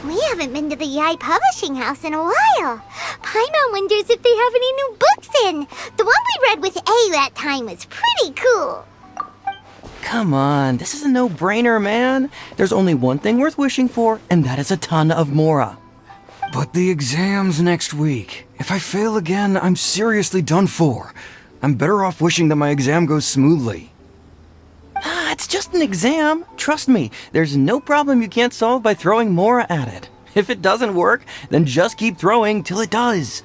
We haven't been to the Yae publishing house in a while. Paimon wonders if they have any new books in. The one we read with A that time was pretty cool. Come on, this is a no-brainer, man. There's only one thing worth wishing for, and that is a ton of Mora. But the exam's next week. If I fail again, I'm seriously done for. I'm better off wishing that my exam goes smoothly. It's just an exam. Trust me, there's no problem you can't solve by throwing Mora at it. If it doesn't work, then just keep throwing till it does.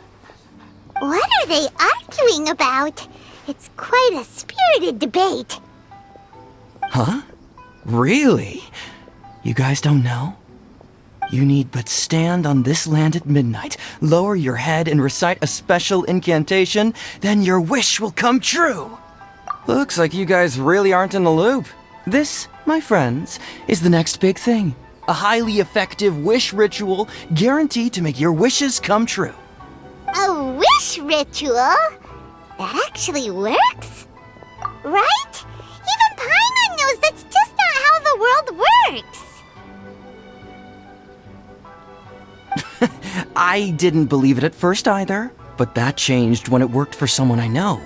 What are they arguing about? It's quite a spirited debate. Huh? Really? You guys don't know? You need but stand on this land at midnight, lower your head and recite a special incantation, then your wish will come true. Looks like you guys really aren't in the loop. This, my friends, is the next big thing. A highly effective wish ritual guaranteed to make your wishes come true. A wish ritual? That actually works? Right? Even Paimon knows that's just not how the world works. I didn't believe it at first either, but that changed when it worked for someone I know.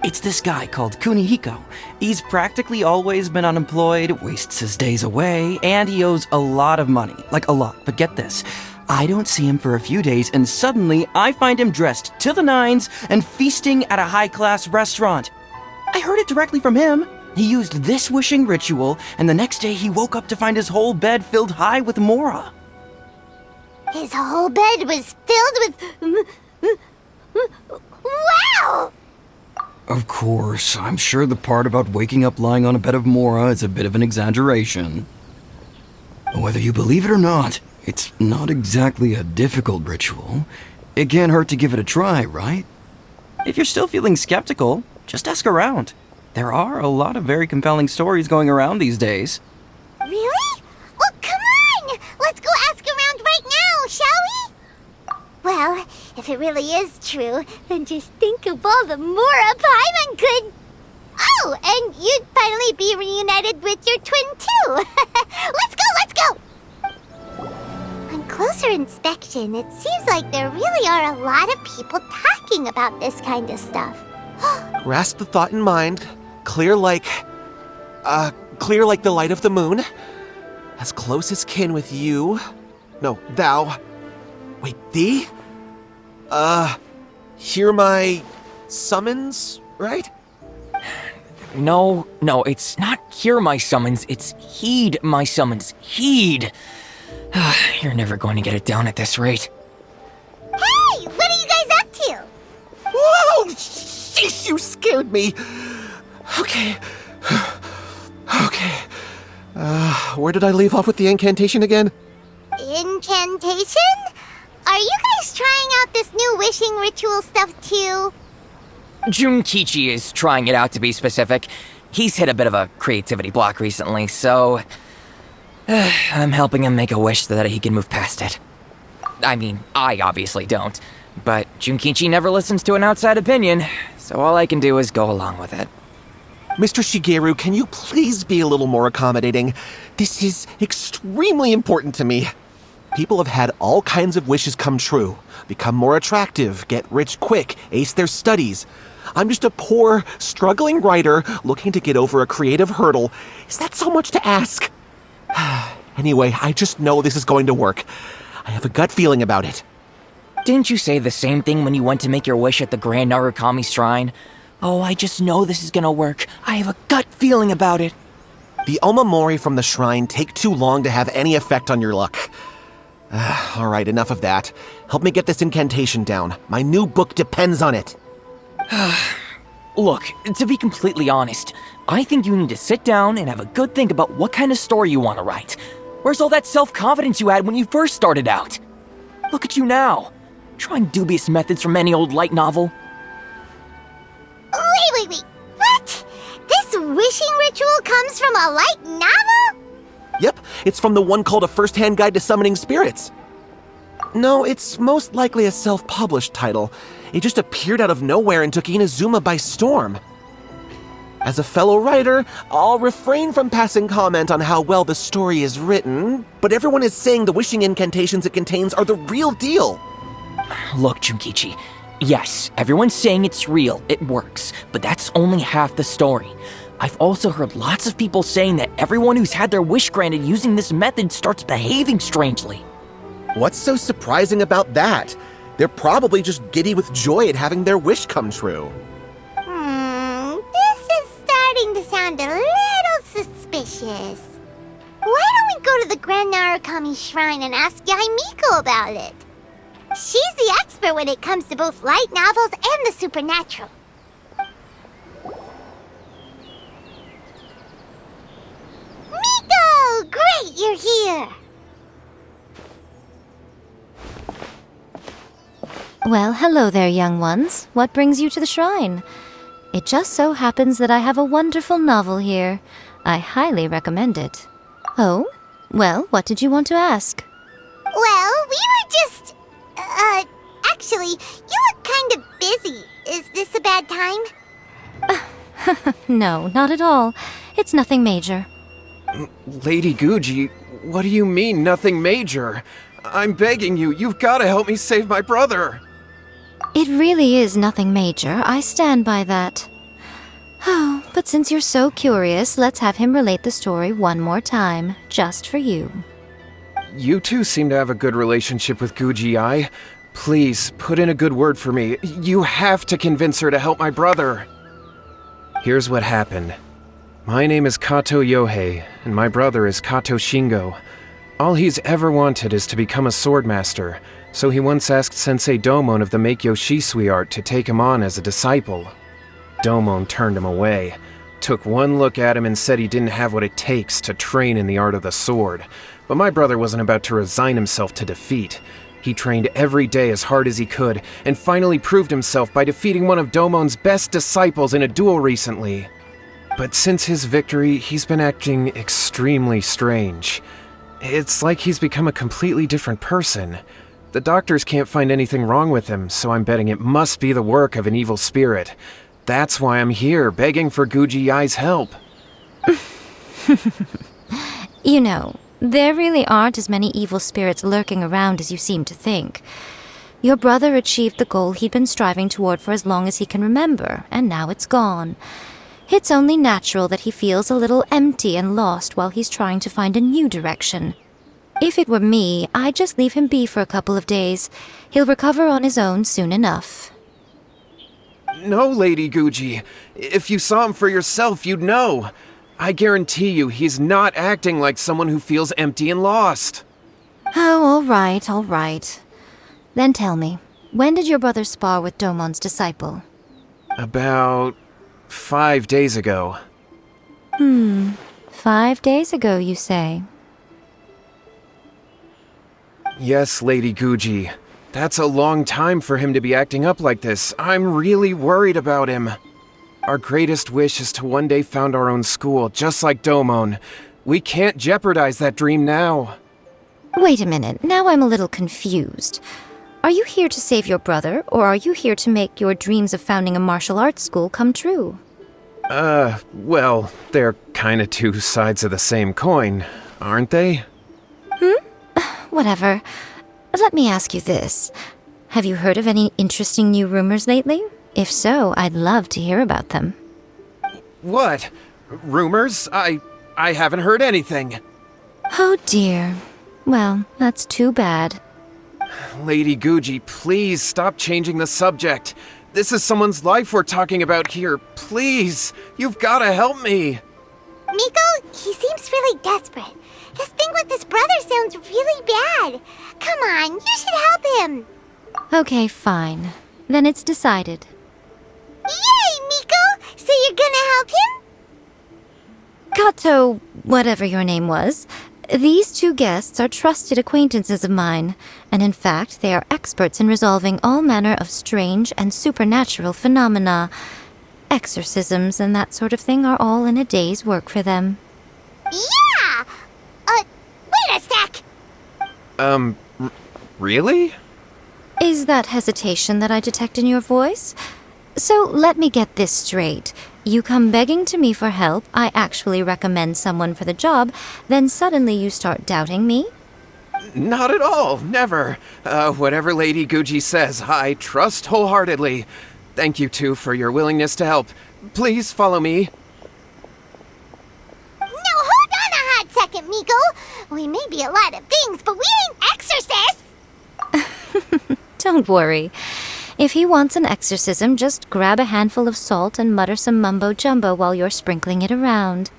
It's this guy called Kunihiko. He's practically always been unemployed, wastes his days away, and he owes a lot of money. Like a lot, but get this. I don't see him for a few days, and suddenly I find him dressed to the nines and feasting at a high-class restaurant. I heard it directly from him. He used this wishing ritual, and the next day he woke up to find his whole bed filled high with Mora. His whole bed was filled with... Wow! Of course, I'm sure the part about waking up lying on a bed of Mora is a bit of an exaggeration. Whether you believe it or not, it's not exactly a difficult ritual. It can't hurt to give it a try, right? If you're still feeling skeptical, just ask around. There are a lot of very compelling stories going around these days. Really? Well, come on! Let's go ask around right now, shall we? Well, if it really is true, then just think of all the Mora Paimon could... Oh, and you'd finally be reunited with your twin, too! Let's go! On closer inspection, it seems like there really are a lot of people talking about this kind of stuff. Grasp the thought in mind. Clear like the light of the moon. As close as kin with you. No, thou. Wait, thee? Hear my summons, right? No, it's not hear my summons, it's heed my summons. Heed! You're never going to get it down at this rate. Hey! What are you guys up to? Whoa! Sheesh, you scared me! Okay. Where did I leave off with the incantation again? Incantation? Are you guys trying out this new wishing ritual stuff too? Junkichi is trying it out, to be specific. He's hit a bit of a creativity block recently, so... I'm helping him make a wish so that he can move past it. I mean, I obviously don't, but Junkichi never listens to an outside opinion, so all I can do is go along with it. Mr. Shigeru, can you please be a little more accommodating? This is extremely important to me. People have had all kinds of wishes come true, become more attractive, get rich quick, ace their studies. I'm just a poor, struggling writer looking to get over a creative hurdle. Is that so much to ask? Anyway, I just know this is going to work. I have a gut feeling about it. Didn't you say the same thing when you went to make your wish at the Grand Narukami Shrine? Oh, I just know this is gonna work. I have a gut feeling about it. The omamori from the shrine take too long to have any effect on your luck. Alright, enough of that. Help me get this incantation down. My new book depends on it. Look, to be completely honest, I think you need to sit down and have a good think about what kind of story you want to write. Where's all that self-confidence you had when you first started out? Look at you now, trying dubious methods from any old light novel. Wait. What? This wishing ritual comes from a light novel? Yep, it's from the one called A First-Hand Guide to Summoning Spirits. No, it's most likely a self-published title. It just appeared out of nowhere and took Inazuma by storm. As a fellow writer, I'll refrain from passing comment on how well the story is written, but everyone is saying the wishing incantations it contains are the real deal. Look, Junkichi. Yes, everyone's saying it's real, it works, but that's only half the story. I've also heard lots of people saying that everyone who's had their wish granted using this method starts behaving strangely. What's so surprising about that? They're probably just giddy with joy at having their wish come true. This is starting to sound a little suspicious. Why don't we go to the Grand Narukami Shrine and ask Yae Miko about it? She's the expert when it comes to both light novels and the supernatural. Miko! Great, you're here! Well, hello there, young ones. What brings you to the shrine? It just so happens that I have a wonderful novel here. I highly recommend it. Oh? Well, what did you want to ask? Well, we were just... actually, you look kind of busy. Is this a bad time? No, not at all. It's nothing major. Lady Guji, what do you mean, nothing major? I'm begging you, you've got to help me save my brother. It really is nothing major. I stand by that. Oh, but since you're so curious, let's have him relate the story one more time, just for you. You two seem to have a good relationship with Guji-ai. Please, put in a good word for me. You have to convince her to help my brother. Here's what happened. My name is Katou Yohei, and my brother is Katou Shingo. All he's ever wanted is to become a swordmaster, so he once asked Sensei Domon of the Meikyo Shisui art to take him on as a disciple. Domon turned him away, took one look at him and said he didn't have what it takes to train in the art of the sword. But my brother wasn't about to resign himself to defeat. He trained every day as hard as he could, and finally proved himself by defeating one of Domon's best disciples in a duel recently. But since his victory, he's been acting extremely strange. It's like he's become a completely different person. The doctors can't find anything wrong with him, so I'm betting it must be the work of an evil spirit. That's why I'm here, begging for Guji-ai's help. You know, there really aren't as many evil spirits lurking around as you seem to think. Your brother achieved the goal he'd been striving toward for as long as he can remember, and now it's gone. It's only natural that he feels a little empty and lost while he's trying to find a new direction. If it were me, I'd just leave him be for a couple of days. He'll recover on his own soon enough. No, Lady Guji. If you saw him for yourself, you'd know. I guarantee you he's not acting like someone who feels empty and lost. Oh, all right. Then tell me, when did your brother spar with Domon's disciple? About 5 days ago. 5 days ago, you say? Yes, Lady Guji. That's a long time for him to be acting up like this. I'm really worried about him. Our greatest wish is to one day found our own school, just like Domon. We can't jeopardize that dream now. Wait a minute, now I'm a little confused. Are you here to save your brother, or are you here to make your dreams of founding a martial arts school come true? Well, they're kinda two sides of the same coin, aren't they? Whatever. Let me ask you this. Have you heard of any interesting new rumors lately? If so, I'd love to hear about them. What? Rumors? I haven't heard anything. Oh dear. Well, that's too bad. Lady Guji, please stop changing the subject. This is someone's life we're talking about here. Please, you've gotta help me. Miko, he seems really desperate. His thing with his brother sounds really bad. Come on, you should help him. Okay, fine. Then it's decided. Yay, Miko! So you're gonna help him? Katou, whatever your name was, these two guests are trusted acquaintances of mine, and in fact, they are experts in resolving all manner of strange and supernatural phenomena. Exorcisms and that sort of thing are all in a day's work for them. Yeah! Wait a sec! Really? Is that hesitation that I detect in your voice? So let me get this straight. You come begging to me for help, I actually recommend someone for the job, then suddenly you start doubting me? Not at all, never. Whatever Lady Guji says, I trust wholeheartedly. Thank you two for your willingness to help. Please follow me. Now hold on a hot second, Miko. We may be a lot of things, but we ain't exorcists! Don't worry. If he wants an exorcism, just grab a handful of salt and mutter some mumbo-jumbo while you're sprinkling it around.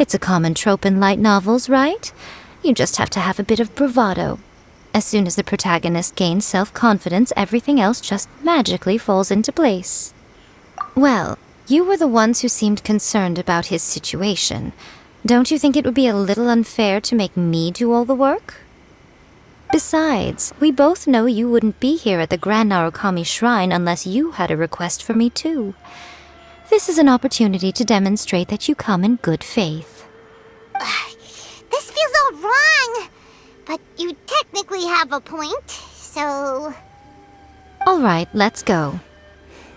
It's a common trope in light novels, right? You just have to have a bit of bravado. As soon as the protagonist gains self-confidence, everything else just magically falls into place. Well, you were the ones who seemed concerned about his situation. Don't you think it would be a little unfair to make me do all the work? Besides, we both know you wouldn't be here at the Grand Narukami Shrine unless you had a request for me too. This is an opportunity to demonstrate that you come in good faith. This feels all wrong. But you technically have a point, so... All right, let's go.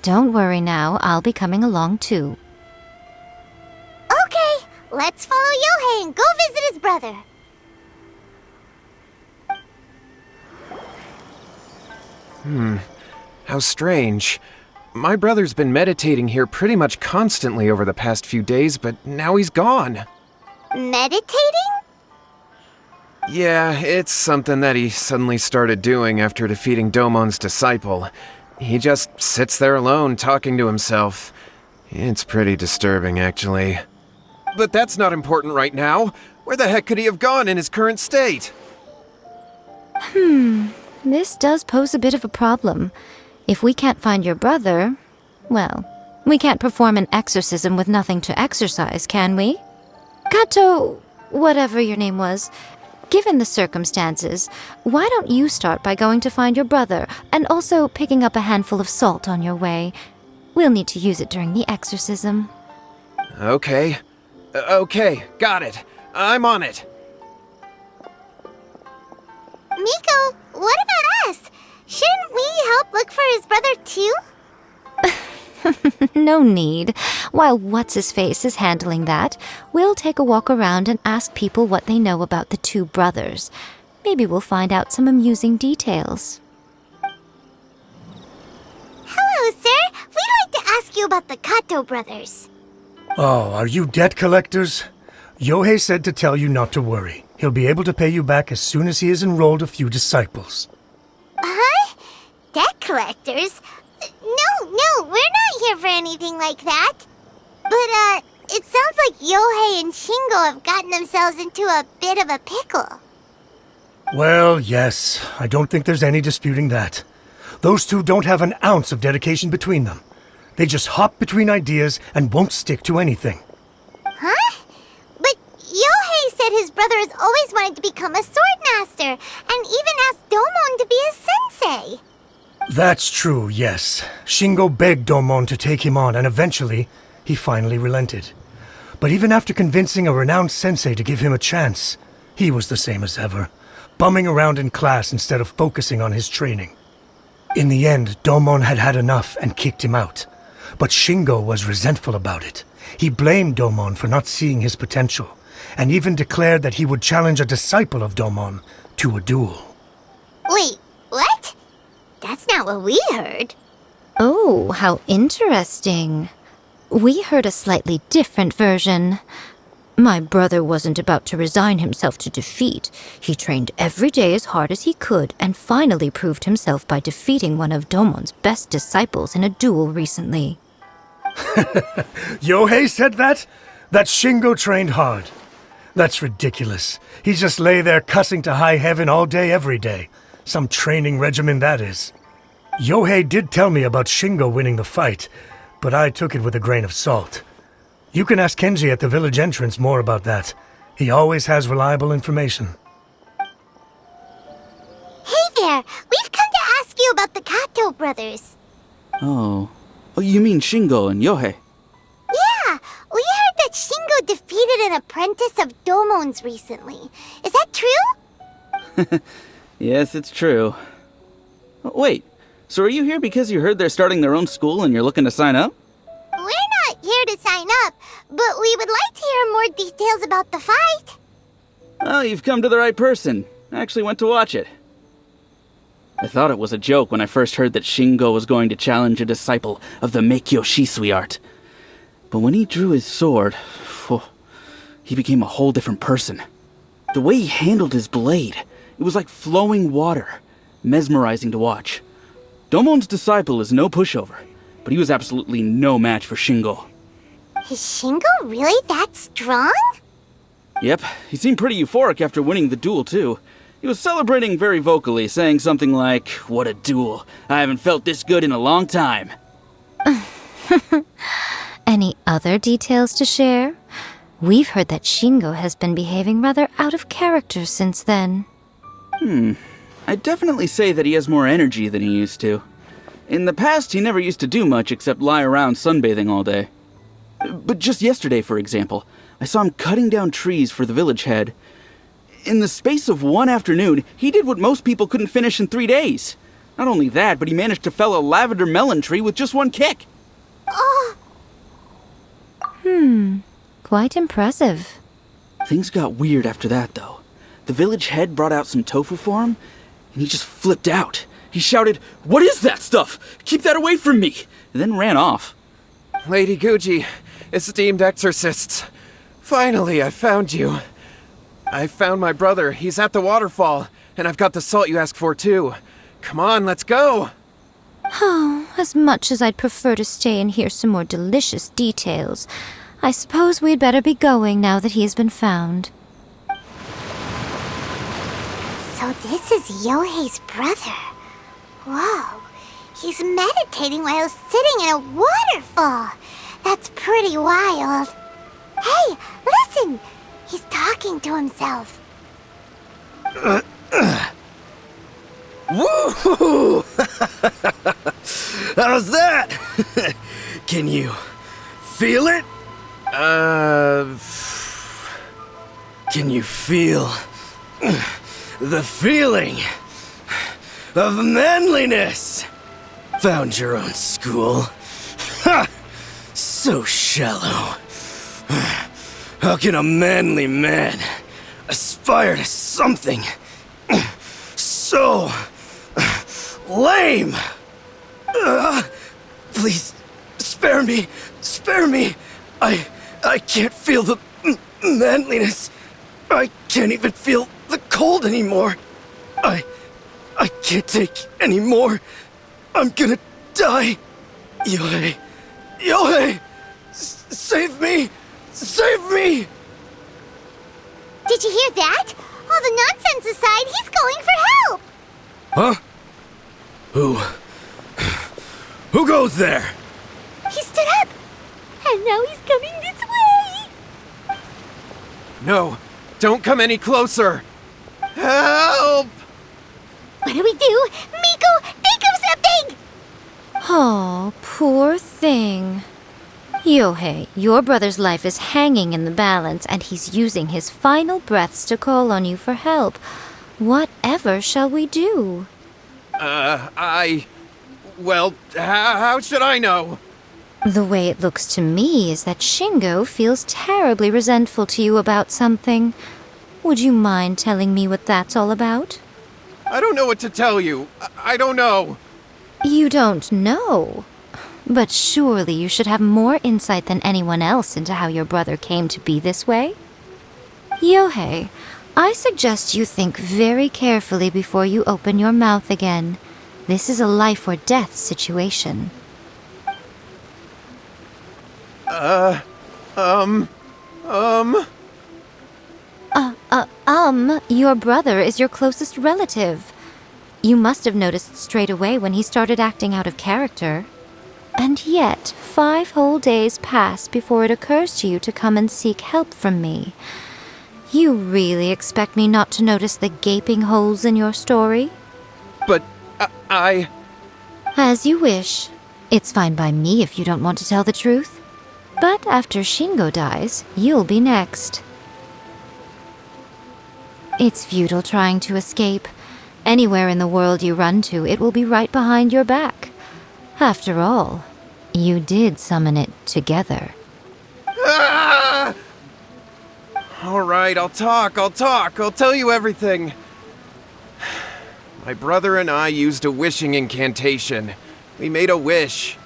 Don't worry now, I'll be coming along too. Okay, let's follow Yohei and go visit his brother. How strange. My brother's been meditating here pretty much constantly over the past few days, but now he's gone. Meditating? Yeah, it's something that he suddenly started doing after defeating Domon's disciple. He just sits there alone, talking to himself. It's pretty disturbing, actually. But that's not important right now. Where the heck could he have gone in his current state? This does pose a bit of a problem. If we can't find your brother, well, we can't perform an exorcism with nothing to exorcise, can we? Katou, whatever your name was, given the circumstances, why don't you start by going to find your brother and also picking up a handful of salt on your way? We'll need to use it during the exorcism. Okay. Okay, got it. I'm on it. Miko, what about us? Shouldn't we help look for his brother too? No need. While What's-His-Face is handling that, we'll take a walk around and ask people what they know about the two brothers. Maybe we'll find out some amusing details. Hello, sir. We'd like to ask you about the Katou brothers. Oh, are you debt collectors? Yohei said to tell you not to worry. He'll be able to pay you back as soon as he has enrolled a few disciples. Huh? Debt collectors? No, we're not here for anything like that. But, it sounds like Yohei and Shingo have gotten themselves into a bit of a pickle. Well, yes, I don't think there's any disputing that. Those two don't have an ounce of dedication between them. They just hop between ideas and won't stick to anything. Huh? But Yohei said his brother has always wanted to become a sword master, and even asked Domon to be his sensei. That's true, yes. Shingo begged Domon to take him on, and eventually, he finally relented. But even after convincing a renowned sensei to give him a chance, he was the same as ever, bumming around in class instead of focusing on his training. In the end, Domon had had enough and kicked him out. But Shingo was resentful about it. He blamed Domon for not seeing his potential, and even declared that he would challenge a disciple of Domon to a duel. Wait, what? That's not what we heard. Oh, how interesting. We heard a slightly different version. My brother wasn't about to resign himself to defeat. He trained every day as hard as he could and finally proved himself by defeating one of Domon's best disciples in a duel recently. Yohei said that? That Shingo trained hard. That's ridiculous. He just lay there cussing to high heaven all day every day. Some training regimen that is. Yohei did tell me about Shingo winning the fight, but I took it with a grain of salt. You can ask Kenji at the village entrance more about that. He always has reliable information. Hey there, we've come to ask you about the Katou brothers. Oh, you mean Shingo and Yohei? Yeah, we heard that Shingo defeated an apprentice of Domon's recently. Is that true? Yes, it's true. Wait, so are you here because you heard they're starting their own school and you're looking to sign up? We're sign up, but we would like to hear more details about the fight. Well, you've come to the right person. I actually went to watch it. I thought it was a joke when I first heard that Shingo was going to challenge a disciple of the Meikyo Shisui art. But when he drew his sword, he became a whole different person. The way he handled his blade, it was like flowing water, mesmerizing to watch. Domon's disciple is no pushover, but he was absolutely no match for Shingo. Is Shingo really that strong? Yep, he seemed pretty euphoric after winning the duel, too. He was celebrating very vocally, saying something like, "What a duel. I haven't felt this good in a long time." Any other details to share? We've heard that Shingo has been behaving rather out of character since then. I'd definitely say that he has more energy than he used to. In the past, he never used to do much except lie around sunbathing all day. But just yesterday, for example, I saw him cutting down trees for the village head. In the space of one afternoon, he did what most people couldn't finish in 3 days. Not only that, but he managed to fell a lavender melon tree with just one kick. Oh, Quite impressive. Things got weird after that, though. The village head brought out some tofu for him, and he just flipped out. He shouted, "What is that stuff? Keep that away from me!" and then ran off. Lady Guji, esteemed exorcists. Finally, I found you. I found my brother. He's at the waterfall, and I've got the salt you asked for, too. Come on, let's go! Oh, as much as I'd prefer to stay and hear some more delicious details, I suppose we'd better be going now that he's been found. so this is Yohei's brother. Whoa, he's meditating while sitting in a waterfall. That's pretty wild. Hey, listen! He's talking to himself. Woo! How's that? Can you feel it? Can you feel the feeling of manliness? Found your own school. Ha! So shallow. How can a manly man aspire to something so lame? Please, spare me, spare me. I can't feel the manliness. I can't even feel the cold anymore. I can't take any more. I'm gonna die. Yohei, Yohei, save me, save me. Did you hear that? All the nonsense aside, he's going for help! Huh? Who goes there? He stood up! And now he's coming this way! No, don't come any closer! Help! What do we do? Miko, think of something! Oh, poor thing. Yohei, your brother's life is hanging in the balance, and he's using his final breaths to call on you for help. Whatever shall we do? Well, how should I know? The way it looks to me is that Shingo feels terribly resentful to you about something. Would you mind telling me what that's all about? I don't know what to tell you. I don't know. You don't know? But surely you should have more insight than anyone else into how your brother came to be this way? Yohei, I suggest you think very carefully before you open your mouth again. This is a life or death situation. Your brother is your closest relative. You must have noticed straight away when he started acting out of character. And yet, 5 whole days pass before it occurs to you to come and seek help from me. You really expect me not to notice the gaping holes in your story? But I... As you wish. It's fine by me if you don't want to tell the truth. But after Shingo dies, you'll be next. It's futile trying to escape. Anywhere in the world you run to, it will be right behind your back. After all, you did summon it together. Alright, I'll talk. I'll tell you everything. My brother and I used a wishing incantation. We made a wish.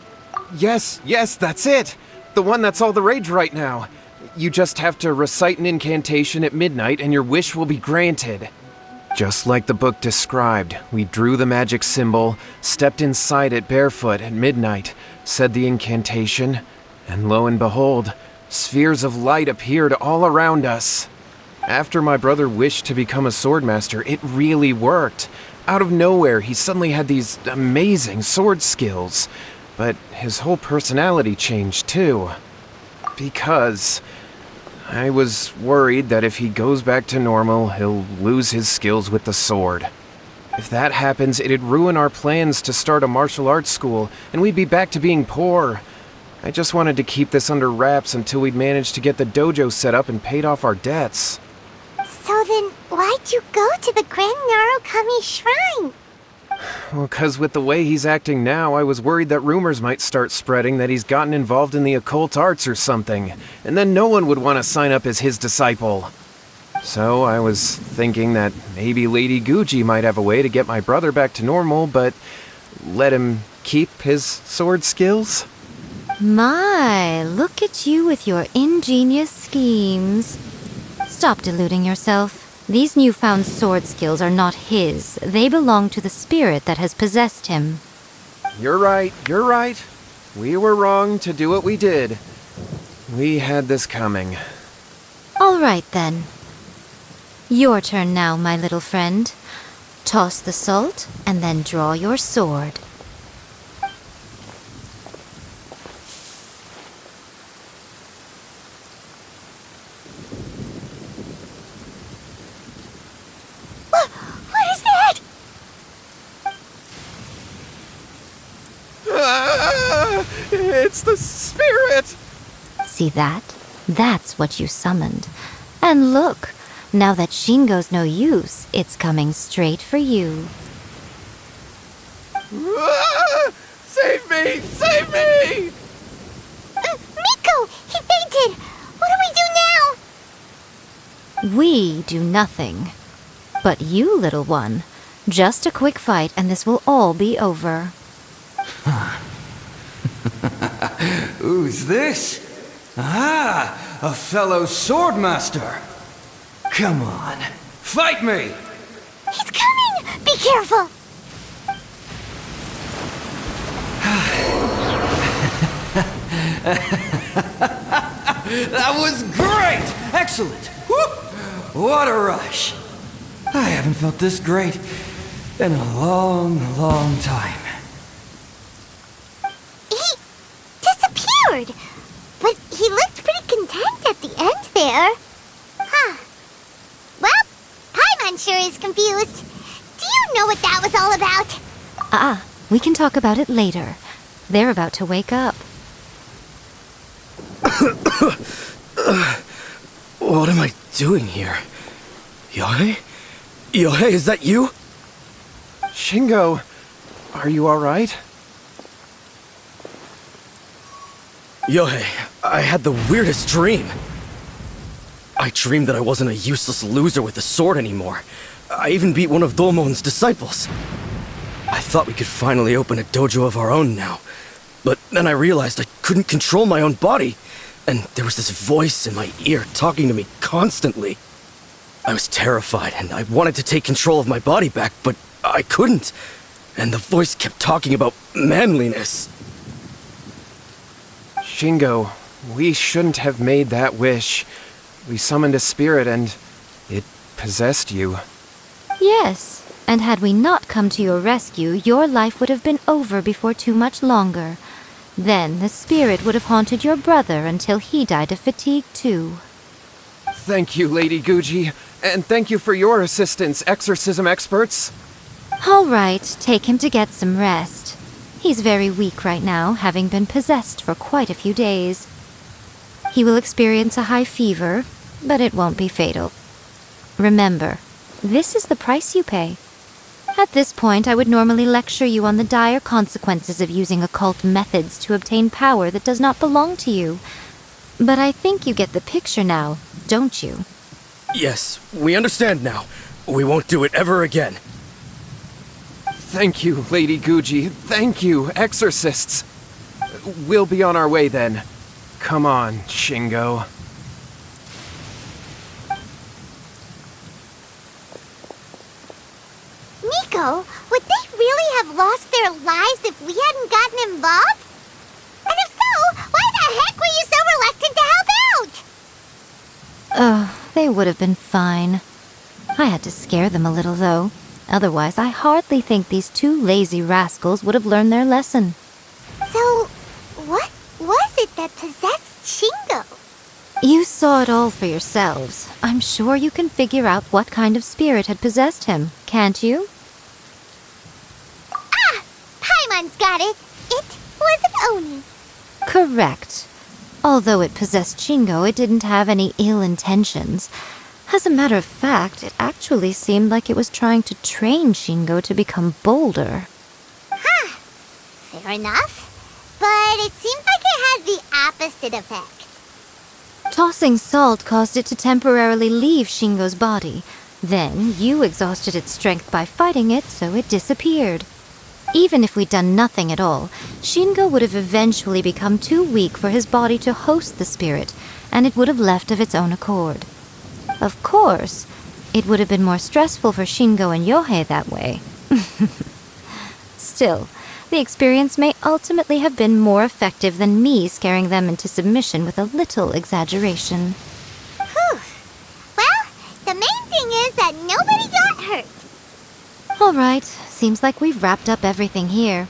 Yes, that's it! The one that's all the rage right now. You just have to recite an incantation at midnight and your wish will be granted. Just like the book described, we drew the magic symbol, stepped inside it barefoot at midnight, said the incantation, and lo and behold, spheres of light appeared all around us. After my brother wished to become a swordmaster, it really worked. Out of nowhere, he suddenly had these amazing sword skills. But his whole personality changed too. Because I was worried that if he goes back to normal, he'll lose his skills with the sword. If that happens, it'd ruin our plans to start a martial arts school, and we'd be back to being poor. I just wanted to keep this under wraps until we'd managed to get the dojo set up and paid off our debts. So then, why'd you go to the Grand Narukami Shrine? Well, 'cause with the way he's acting now, I was worried that rumors might start spreading that he's gotten involved in the occult arts or something, and then no one would want to sign up as his disciple. So I was thinking that maybe Lady Guji might have a way to get my brother back to normal, but let him keep his sword skills? My, look at you with your ingenious schemes. Stop deluding yourself. These newfound sword skills are not his. They belong to the spirit that has possessed him. You're right. We were wrong to do what we did. We had this coming. All right, then. Your turn now, my little friend. Toss the salt, and then draw your sword. What is that? It's the spirit! See that? That's what you summoned. And look, now that Shingo's no use, it's coming straight for you. Save me! Save me! Miko! He fainted! What do we do now? We do nothing. But you, little one, just a quick fight and this will all be over. Who's this? Ah, a fellow swordmaster. Come on, fight me! He's coming! Be careful! That was great! Excellent! Whoop! What a rush! I haven't felt this great in a long, long time. He disappeared! But he looked pretty content at the end there. Huh. Well, Paimon sure is confused. Do you know what that was all about? We can talk about it later. They're about to wake up. What am I doing here? Yae? Yae, is that you? Shingo, are you alright? Yae, I had the weirdest dream. I dreamed that I wasn't a useless loser with a sword anymore. I even beat one of Domon's disciples. I thought we could finally open a dojo of our own now. But then I realized I couldn't control my own body. And there was this voice in my ear talking to me constantly. I was terrified and I wanted to take control of my body back, but I couldn't. And the voice kept talking about manliness. Shingo, we shouldn't have made that wish. We summoned a spirit and it possessed you. Yes, and had we not come to your rescue, your life would have been over before too much longer. Then the spirit would have haunted your brother until he died of fatigue too. Thank you, Lady Guji, and thank you for your assistance, exorcism experts. All right, take him to get some rest. He's very weak right now, having been possessed for quite a few days. He will experience a high fever, but it won't be fatal. Remember, this is the price you pay. At this point, I would normally lecture you on the dire consequences of using occult methods to obtain power that does not belong to you. But I think you get the picture now, don't you? Yes, we understand now. We won't do it ever again. Thank you, Lady Guji. Thank you, exorcists. We'll be on our way then. Come on, Shingo. Miko, would they really have lost their lives if we hadn't gotten involved? And if so, why the heck were you so reluctant to help out? They would have been fine. I had to scare them a little, though. Otherwise, I hardly think these two lazy rascals would have learned their lesson. So, what was it that possessed Shingo? You saw it all for yourselves. I'm sure you can figure out what kind of spirit had possessed him, can't you? Ah! Paimon's got it. It was an Oni. Correct. Although it possessed Shingo, it didn't have any ill intentions. As a matter of fact, it actually seemed like it was trying to train Shingo to become bolder. Huh. Fair enough. But it seemed like it had the opposite effect. Tossing salt caused it to temporarily leave Shingo's body. Then you exhausted its strength by fighting it, so it disappeared. Even if we'd done nothing at all, Shingo would have eventually become too weak for his body to host the spirit, and it would have left of its own accord. Of course, it would have been more stressful for Shingo and Yohei that way. Still, the experience may ultimately have been more effective than me scaring them into submission with a little exaggeration. Whew. Well, the main thing is that nobody got hurt. All right, seems like we've wrapped up everything here.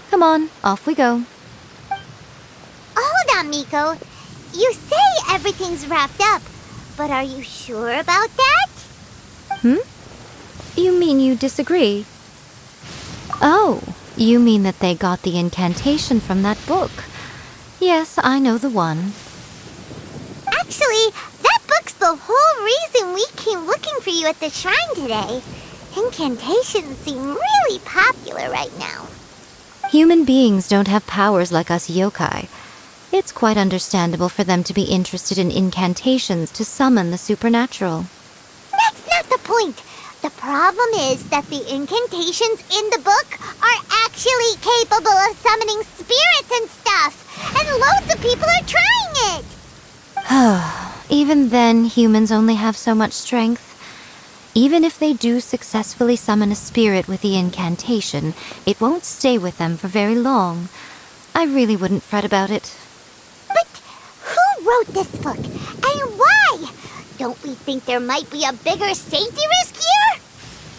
Come on, off we go. Hold on, Miko. You say everything's wrapped up, but are you sure about that? You mean you disagree? Oh, you mean that they got the incantation from that book. Yes, I know the one. Actually, that book's the whole reason we came looking for you at the shrine today. Incantations seem really popular right now. Human beings don't have powers like us yokai. It's quite understandable for them to be interested in incantations to summon the supernatural. That's not the point. The problem is that the incantations in the book are actually capable of summoning spirits and stuff, and loads of people are trying it. Even then, humans only have so much strength. Even if they do successfully summon a spirit with the incantation, it won't stay with them for very long. I really wouldn't fret about it. But who wrote this book, and why? Don't we think there might be a bigger safety risk here?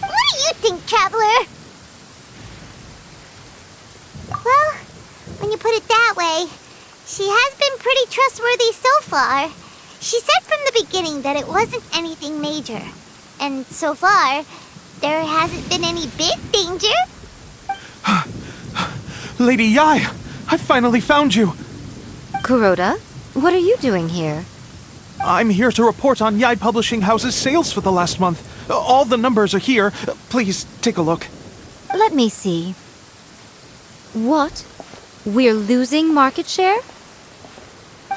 What do you think, Traveler? Well, when you put it that way, she has been pretty trustworthy so far. She said from the beginning that it wasn't anything major. And so far, there hasn't been any big danger. Lady Yae, I finally found you. Kuroda, what are you doing here? I'm here to report on Yae Publishing House's sales for the last month. All the numbers are here. Please take a look. Let me see. What? We're losing market share?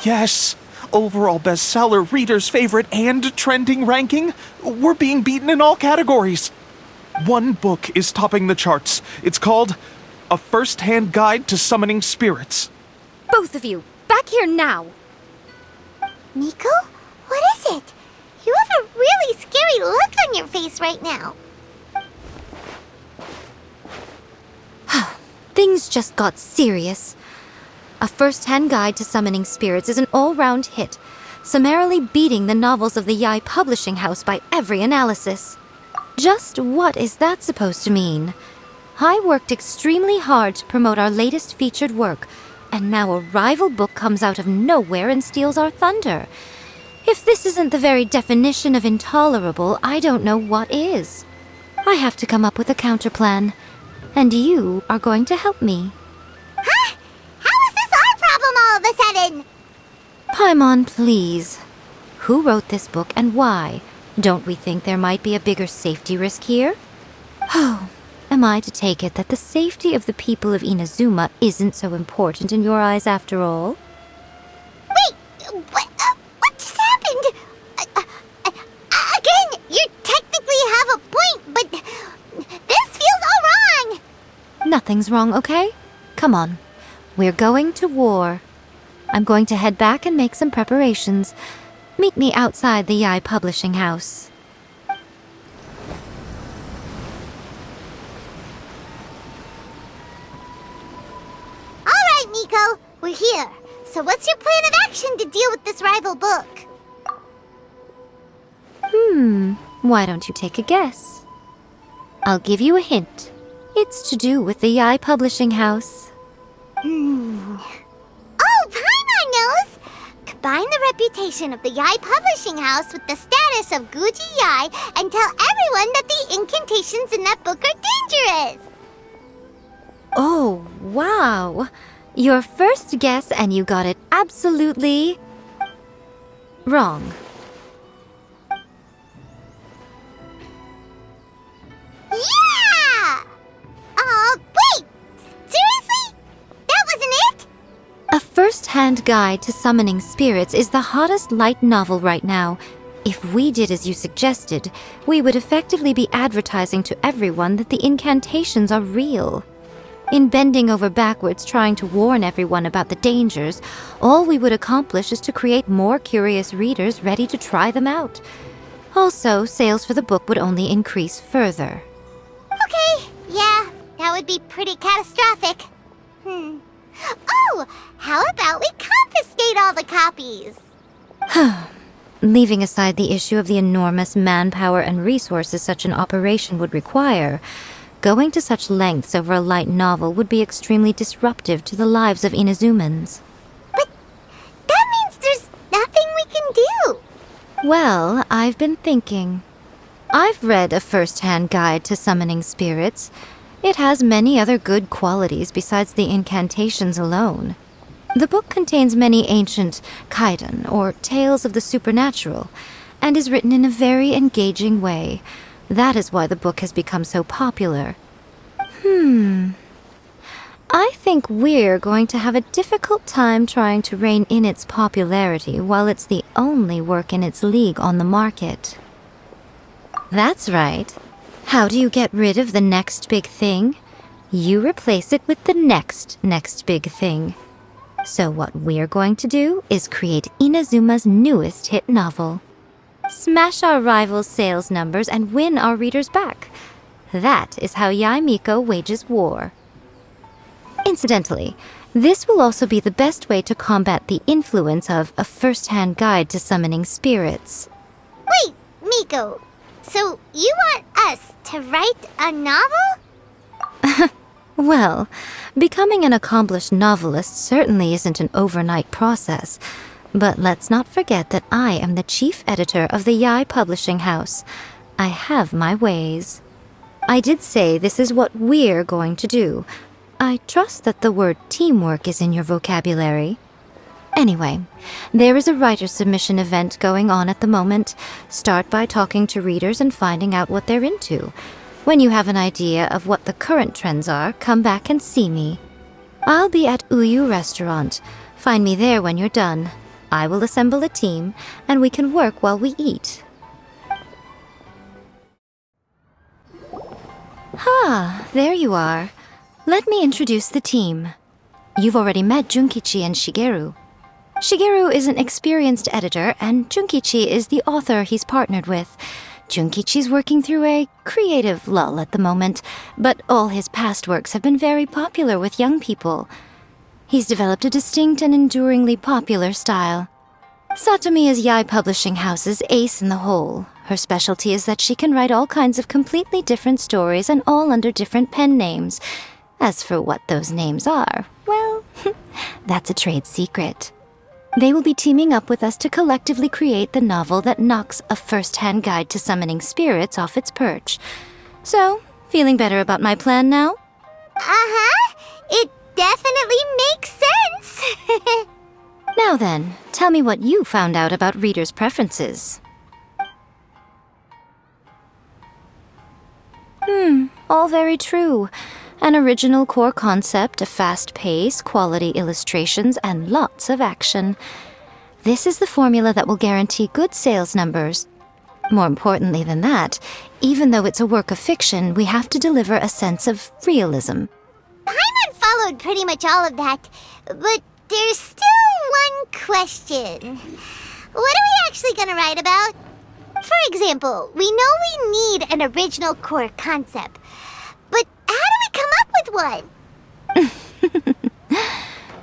Yes. Overall bestseller, reader's favorite, and trending ranking. We're being beaten in all categories. One book is topping the charts. It's called A First-Hand Guide to Summoning Spirits. Both of you, back here now! Miko? What is it? You have a really scary look on your face right now. Things just got serious. A First-Hand Guide to Summoning Spirits is an all-round hit, summarily beating the novels of the Yae Publishing House by every analysis. Just what is that supposed to mean? I worked extremely hard to promote our latest featured work, and now a rival book comes out of nowhere and steals our thunder. If this isn't the very definition of intolerable, I don't know what is. I have to come up with a counterplan, and you are going to help me. Huh? How is this our problem all of a sudden? Paimon, please. Who wrote this book and why? Don't we think there might be a bigger safety risk here? Oh, am I to take it that the safety of the people of Inazuma isn't so important in your eyes after all? Wait, what just happened? Nothing's wrong, okay? Come on. We're going to war. I'm going to head back and make some preparations. Meet me outside the Yae publishing house. Alright, Miko, we're here. So what's your plan of action to deal with this rival book? Why don't you take a guess? I'll give you a hint. It's to do with the Yae publishing house. Oh, Paimon knows! Combine the reputation of the Yae publishing house with the status of Guji Yae and tell everyone that the incantations in that book are dangerous! Oh, wow. Your first guess and you got it absolutely wrong. Yeah! Wait! Seriously? That wasn't it? A first-hand guide to summoning spirits is the hottest light novel right now. If we did as you suggested, we would effectively be advertising to everyone that the incantations are real. In bending over backwards trying to warn everyone about the dangers, all we would accomplish is to create more curious readers ready to try them out. Also, sales for the book would only increase further. Okay, yeah, that would be pretty catastrophic. Oh, how about we confiscate all the copies? Leaving aside the issue of the enormous manpower and resources such an operation would require, going to such lengths over a light novel would be extremely disruptive to the lives of Inazumans. But that means there's nothing we can do. Well, I've been thinking. I've read a first-hand guide to summoning spirits. It has many other good qualities besides the incantations alone. The book contains many ancient kaidan, or tales of the supernatural, and is written in a very engaging way. That is why the book has become so popular. I think we're going to have a difficult time trying to rein in its popularity while it's the only work in its league on the market. That's right. How do you get rid of the next big thing? You replace it with the next big thing. So what we're going to do is create Inazuma's newest hit novel. Smash our rivals' sales numbers and win our readers back. That is how Yae Miko wages war. Incidentally, this will also be the best way to combat the influence of a first-hand guide to summoning spirits. Wait, Miko, so you want us to write a novel? Well, becoming an accomplished novelist certainly isn't an overnight process. But let's not forget that I am the chief editor of the Yae publishing house. I have my ways. I did say this is what we're going to do. I trust that the word teamwork is in your vocabulary. Anyway, there is a writer submission event going on at the moment. Start by talking to readers and finding out what they're into. When you have an idea of what the current trends are, come back and see me. I'll be at Uyu Restaurant. Find me there when you're done. I will assemble a team, and we can work while we eat. There you are. Let me introduce the team. You've already met Junkichi and Shigeru. Shigeru is an experienced editor, and Junkichi is the author he's partnered with. Junkichi's working through a creative lull at the moment, but all his past works have been very popular with young people. He's developed a distinct and enduringly popular style. Satomi is Yae Publishing House's ace in the hole. Her specialty is that she can write all kinds of completely different stories and all under different pen names. As for what those names are, well, that's a trade secret. They will be teaming up with us to collectively create the novel that knocks a first-hand guide to summoning spirits off its perch. So, feeling better about my plan now? It definitely makes sense. Now then, tell me what you found out about readers' preferences. All very true. An original core concept, a fast pace, quality illustrations, and lots of action. This is the formula that will guarantee good sales numbers. More importantly than that, even though it's a work of fiction, we have to deliver a sense of realism. Paimon followed pretty much all of that, but there's still one question. What are we actually gonna write about? For example, we know we need an original core concept, but how do we come up with one?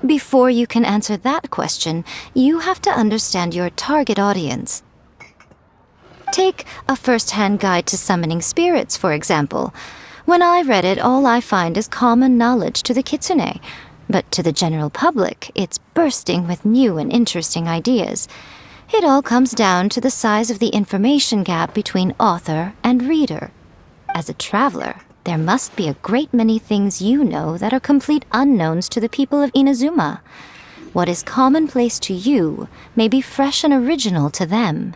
Before you can answer that question, you have to understand your target audience. Take a first-hand guide to summoning spirits, for example. When I read it, all I find is common knowledge to the kitsune. But to the general public, it's bursting with new and interesting ideas. It all comes down to the size of the information gap between author and reader. As a traveler, there must be a great many things you know that are complete unknowns to the people of Inazuma. What is commonplace to you may be fresh and original to them.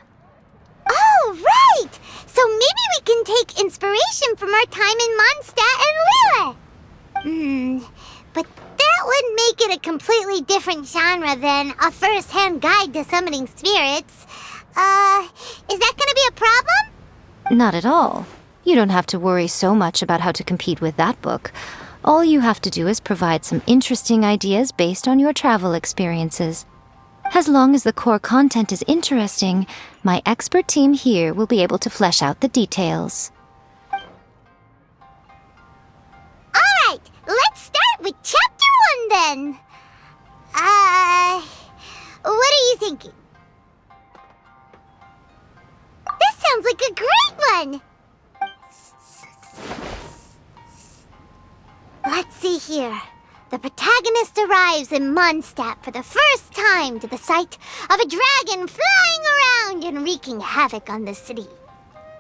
Oh, right! So maybe we can take inspiration from our time in Mondstadt and Lille. But that would make it a completely different genre than a first-hand guide to summoning spirits. Is that gonna be a problem? Not at all. You don't have to worry so much about how to compete with that book. All you have to do is provide some interesting ideas based on your travel experiences. As long as the core content is interesting, my expert team here will be able to flesh out the details. Alright, let's start with Chapter 1 then. What are you thinking? This sounds like a great one! Let's see here. The protagonist arrives in Mondstadt for the first time to the sight of a dragon flying around and wreaking havoc on the city.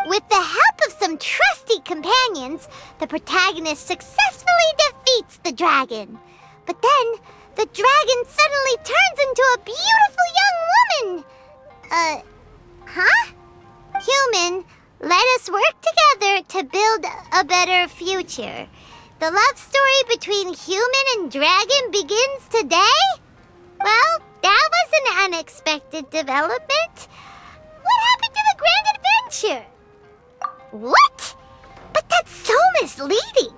With the help of some trusty companions, the protagonist successfully defeats the dragon. But then, the dragon suddenly turns into a beautiful young woman. Human, let us work together to build a better future. The love story between human and dragon begins today? Well, that was an unexpected development. What happened to the grand adventure? What? But that's so misleading.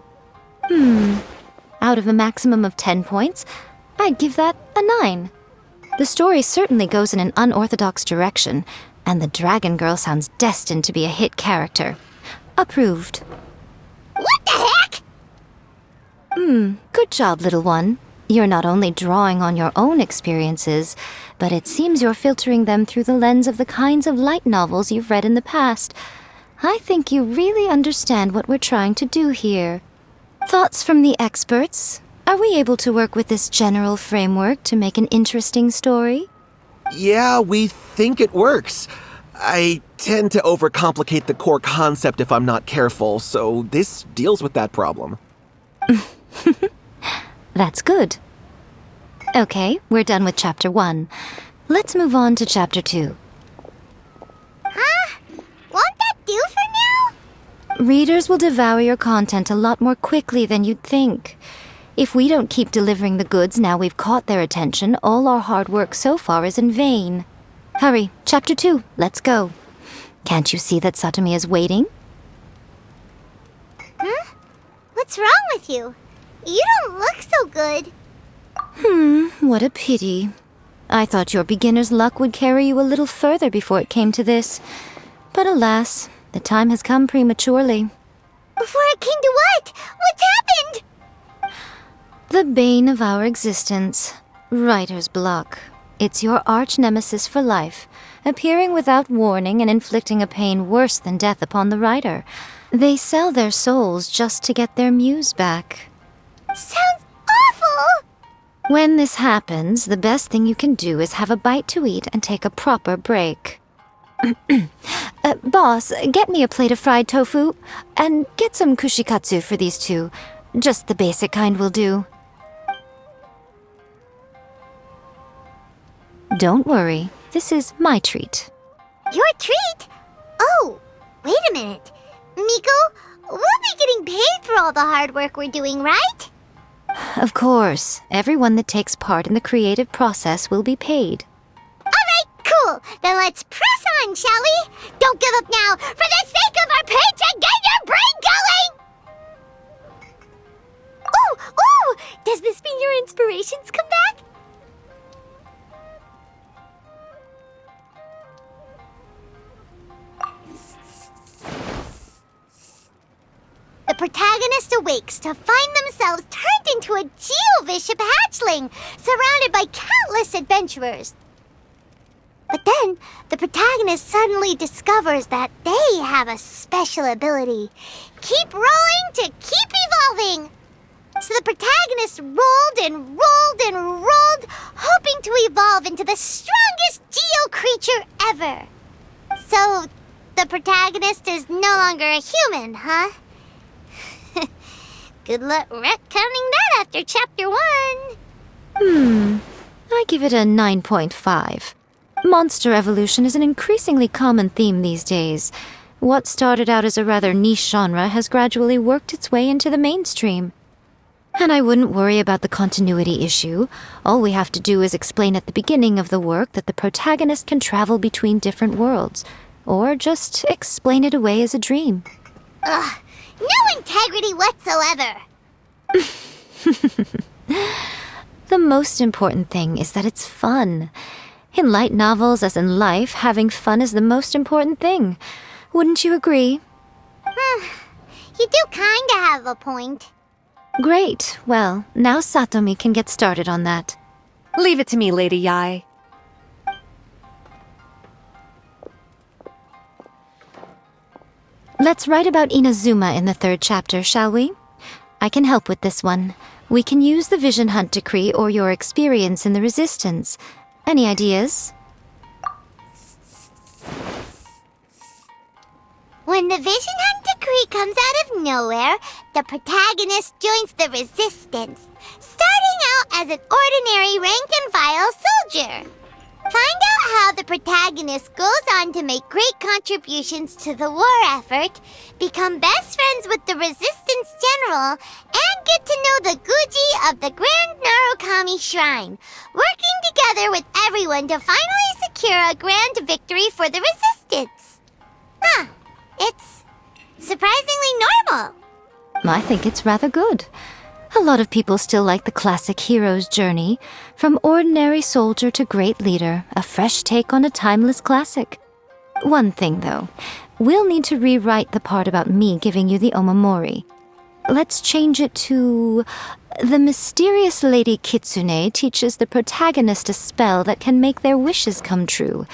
Out of a maximum of 10 points, I'd give that a 9. The story certainly goes in an unorthodox direction, and the Dragon Girl sounds destined to be a hit character. Approved. What the heck? Good job, little one. You're not only drawing on your own experiences, but it seems you're filtering them through the lens of the kinds of light novels you've read in the past. I think you really understand what we're trying to do here. Thoughts from the experts? Are we able to work with this general framework to make an interesting story? Yeah, we think it works. I tend to overcomplicate the core concept if I'm not careful, so this deals with that problem. That's good. Okay, we're done with Chapter 1. Let's move on to Chapter 2. Huh? Won't that do for now? Readers will devour your content a lot more quickly than you'd think. If we don't keep delivering the goods now we've caught their attention, all our hard work so far is in vain. Hurry, Chapter 2, let's go. Can't you see that Satomi is waiting? What's wrong with you? You don't look so good. What a pity. I thought your beginner's luck would carry you a little further before it came to this. But alas, the time has come prematurely. Before it came to what? What's happened? The bane of our existence, writer's block. It's your arch-nemesis for life, appearing without warning and inflicting a pain worse than death upon the writer. They sell their souls just to get their muse back. Sounds awful! When this happens, the best thing you can do is have a bite to eat and take a proper break. Boss, get me a plate of fried tofu, and get some kushikatsu for these two. Just the basic kind will do. Don't worry, this is my treat. Your treat? Oh, wait a minute. Miko, we'll be getting paid for all the hard work we're doing, right? Of course, everyone that takes part in the creative process will be paid. Alright, cool. Then let's press on, shall we? Don't give up now. For the sake of our paycheck, get your brain going! Ooh, protagonist awakes to find themselves turned into a geovicious hatchling, surrounded by countless adventurers. But then, the protagonist suddenly discovers that they have a special ability. Keep rolling to keep evolving! So the protagonist rolled and rolled and rolled, hoping to evolve into the strongest geo creature ever. So, the protagonist is no longer a human, huh? Good luck retconning that after chapter 1. I give it a 9.5. Monster evolution is an increasingly common theme these days. What started out as a rather niche genre has gradually worked its way into the mainstream. And I wouldn't worry about the continuity issue. All we have to do is explain at the beginning of the work that the protagonist can travel between different worlds, or just explain it away as a dream. Ugh, no integrity whatsoever. The most important thing is that it's fun. In light novels, as in life, having fun is the most important thing. Wouldn't you agree? You do kinda have a point. Great. Well, now Satomi can get started on that. Leave it to me, Lady Yae. Let's write about Inazuma in the 3rd chapter, shall we? I can help with this one. We can use the Vision Hunt Decree or your experience in the Resistance. Any ideas? When the Vision Hunt Decree comes out of nowhere, the protagonist joins the Resistance, starting out as an ordinary rank-and-file soldier. Find out how the protagonist goes on to make great contributions to the war effort, become best friends with the Resistance General, and get to know the Guji of the Grand Narukami Shrine, working together with everyone to finally secure a grand victory for the Resistance. It's surprisingly normal. I think it's rather good. A lot of people still like the classic hero's journey, from ordinary soldier to great leader, a fresh take on a timeless classic. One thing, though, we'll need to rewrite the part about me giving you the omamori. Let's change it to... The mysterious Lady Kitsune teaches the protagonist a spell that can make their wishes come true.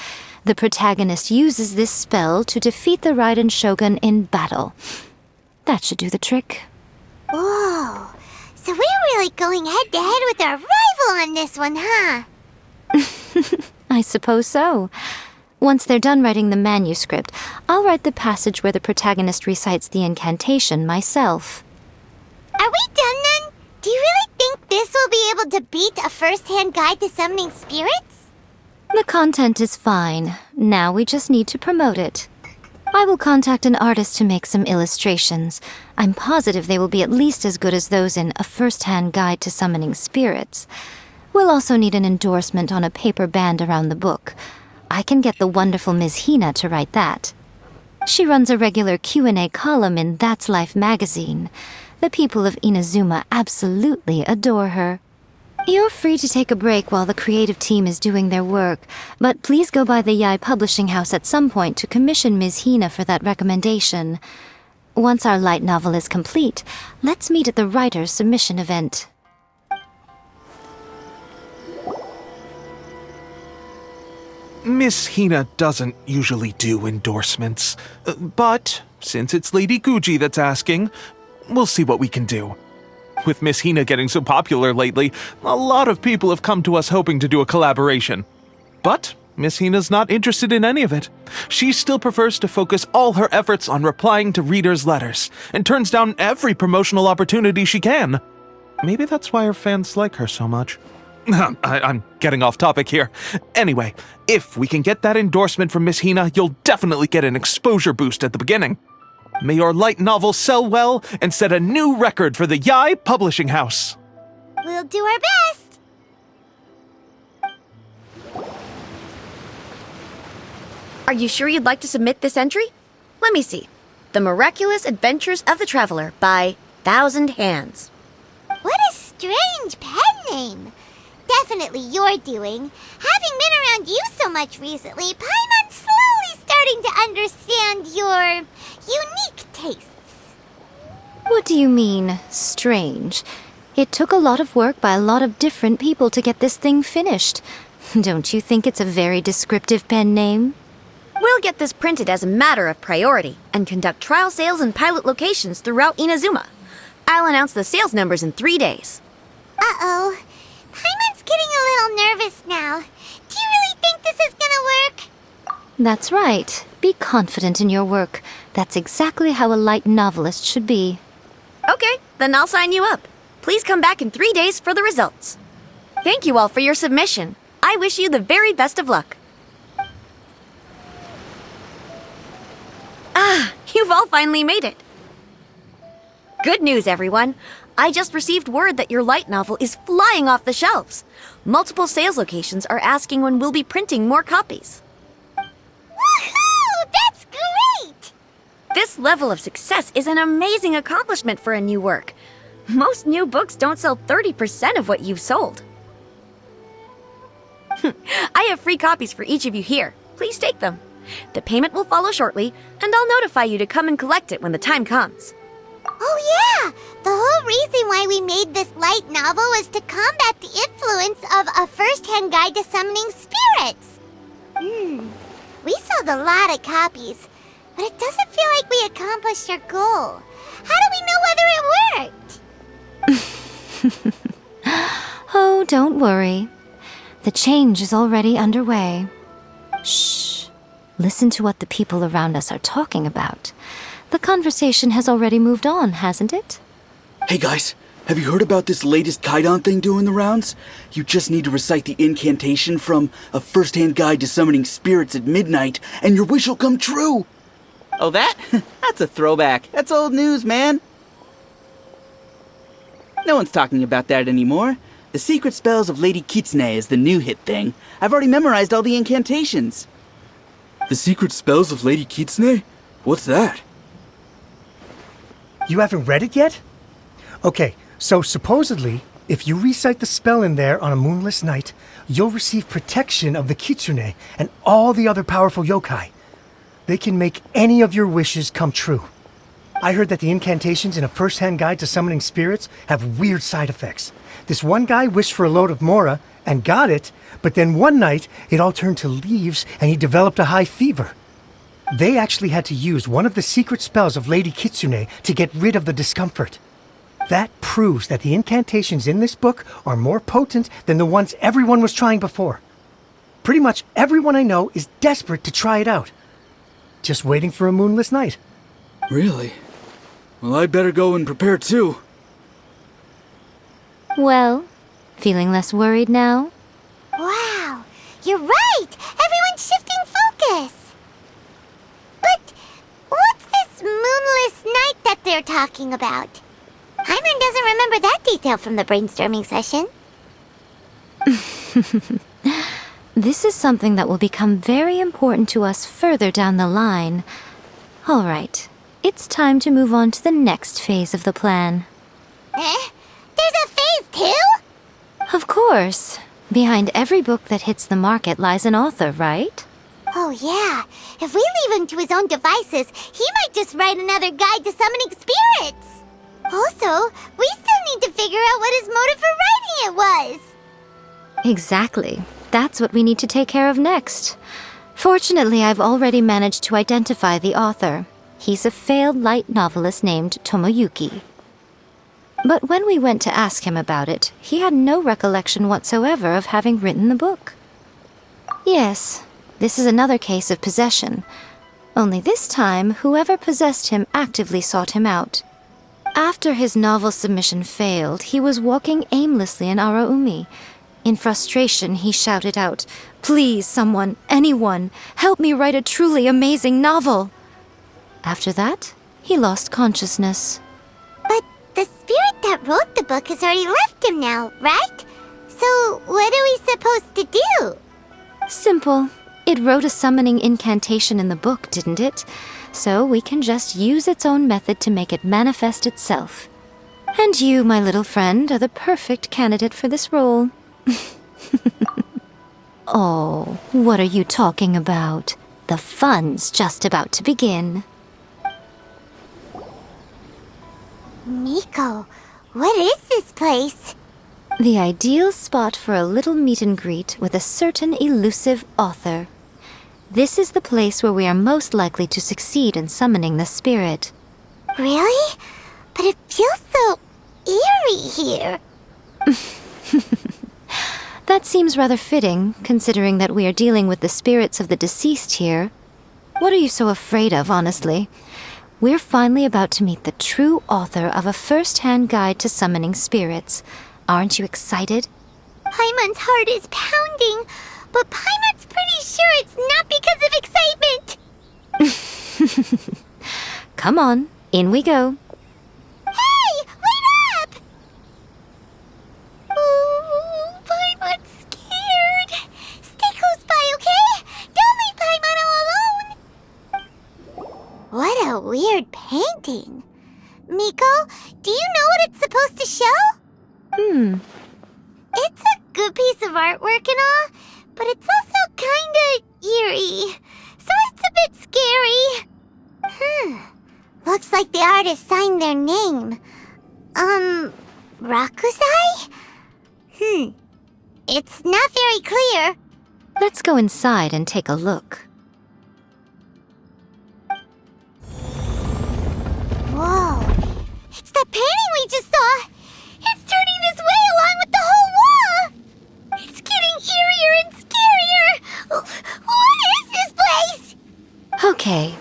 The protagonist uses this spell to defeat the Raiden Shogun in battle. That should do the trick. Whoa, so we're really going head-to-head with our rival on this one, huh? I suppose so. Once they're done writing the manuscript, I'll write the passage where the protagonist recites the incantation myself. Are we done then? Do you really think this will be able to beat a first-hand guide to summoning spirits? The content is fine. Now we just need to promote it. I will contact an artist to make some illustrations. I'm positive they will be at least as good as those in A First-Hand Guide to Summoning Spirits. We'll also need an endorsement on a paper band around the book. I can get the wonderful Ms. Hina to write that. She runs a regular Q&A column in That's Life magazine. The people of Inazuma absolutely adore her. You're free to take a break while the creative team is doing their work, but please go by the Yae publishing house at some point to commission Ms. Hina for that recommendation. Once our light novel is complete, let's meet at the writer's submission event. Miss Hina doesn't usually do endorsements, but since it's Lady Guji that's asking, we'll see what we can do. With Miss Hina getting so popular lately, a lot of people have come to us hoping to do a collaboration. But Miss Hina's not interested in any of it. She still prefers to focus all her efforts on replying to readers' letters, and turns down every promotional opportunity she can. Maybe that's why her fans like her so much. I'm getting off topic here. Anyway, if we can get that endorsement from Miss Hina, you'll definitely get an exposure boost at the beginning. May your light novel sell well and set a new record for the Yae publishing house. We'll do our best. Are you sure you'd like to submit this entry? Let me see. The Miraculous Adventures of the Traveler by Thousand Hands. What a strange pen name. Definitely your doing. Having been around you so much recently, Paimon's slowly starting to understand your unique tastes. What What do you mean, strange? It took a lot of work by a lot of different people to get this thing finished. Don't you think it's a very descriptive pen name? We'll get this printed as a matter of priority and conduct trial sales in pilot locations throughout Inazuma. I'll announce the sales numbers in 3 days. Uh-oh. Paimon's getting a little nervous now. Do you really think this is gonna work? That's right. Be confident in your work. That's exactly how a light novelist should be. Okay, then I'll sign you up. Please come back in 3 days for the results. Thank you all for your submission. I wish you the very best of luck. Ah, you've all finally made it. Good news, everyone. I just received word that your light novel is flying off the shelves. Multiple sales locations are asking when we'll be printing more copies. Woohoo! That's great! This level of success is an amazing accomplishment for a new work. Most new books don't sell 30% of what you've sold. I have free copies for each of you here. Please take them. The payment will follow shortly, and I'll notify you to come and collect it when the time comes. Oh yeah! The whole reason why we made this light novel was to combat the influence of a first-hand guide to summoning spirits. We sold a lot of copies, but it doesn't feel like we accomplished our goal. How do we know whether it worked? Oh, don't worry. The change is already underway. Shh. Listen to what the people around us are talking about. The conversation has already moved on, hasn't it? Hey guys, have you heard about this latest Kaidan thing doing the rounds? You just need to recite the incantation from A First-Hand Guide to Summoning Spirits at Midnight, and your wish will come true! Oh, that? That's a throwback. That's old news, man. No one's talking about that anymore. The Secret Spells of Lady Kitsune is the new hit thing. I've already memorized all the incantations. The Secret Spells of Lady Kitsune? What's that? You haven't read it yet? Okay, so supposedly, if you recite the spell in there on a moonless night, you'll receive protection of the Kitsune and all the other powerful yokai. They can make any of your wishes come true. I heard that the incantations in A First-Hand Guide to Summoning Spirits have weird side effects. This one guy wished for a load of mora and got it, but then one night it all turned to leaves and he developed a high fever. They actually had to use one of the secret spells of Lady Kitsune to get rid of the discomfort. That proves that the incantations in this book are more potent than the ones everyone was trying before. Pretty much everyone I know is desperate to try it out. Just waiting for a moonless night. Really? Well, I'd better go and prepare too. Well, feeling less worried now? Wow, you're right! Everyone's shifting focus! But what's this moonless night that they're talking about? Hyman doesn't remember that detail from the brainstorming session. This is something that will become very important to us further down the line. All right, it's time to move on to the next phase of the plan. There's a phase 2? Of course. Behind every book that hits the market lies an author, right? Oh yeah, if we leave him to his own devices, he might just write another guide to summoning spirits. Also, we still need to figure out what his motive for writing it was. Exactly. That's what we need to take care of next. Fortunately, I've already managed to identify the author. He's a failed light novelist named Tomoyuki. But when we went to ask him about it, he had no recollection whatsoever of having written the book. Yes, this is another case of possession. Only this time, whoever possessed him actively sought him out. After his novel submission failed, he was walking aimlessly in Araumi. In frustration, he shouted out, "Please, someone, anyone, help me write a truly amazing novel!" After that, he lost consciousness. But the spirit that wrote the book has already left him now, right? So what are we supposed to do? Simple. It wrote a summoning incantation in the book, didn't it? So we can just use its own method to make it manifest itself. And you, my little friend, are the perfect candidate for this role. Oh, what are you talking about? The fun's just about to begin. Miko, what is this place? The ideal spot for a little meet and greet with a certain elusive author. This is the place where we are most likely to succeed in summoning the spirit. Really? But it feels so eerie here. That seems rather fitting, considering that we are dealing with the spirits of the deceased here. What are you so afraid of, honestly? We're finally about to meet the true author of a first-hand guide to summoning spirits. Aren't you excited? Paimon's heart is pounding, but Paimon's pretty sure it's not because of excitement. Come on, in we go. Hey, wait up! Ooh, Paimon's scared. Stay close by, okay? Don't leave Paimon all alone. What a weird painting. Miko, do you know what it's supposed to show? It's a good piece of artwork and all, but it's also kinda eerie, so it's a bit scary. Looks like the artist signed their name. Urakusai? It's not very clear. Let's go inside and take a look. Whoa, it's that painting we just saw! It's turning this way along with the whole wall! It's getting eerier and scarier! What is this place? Okay,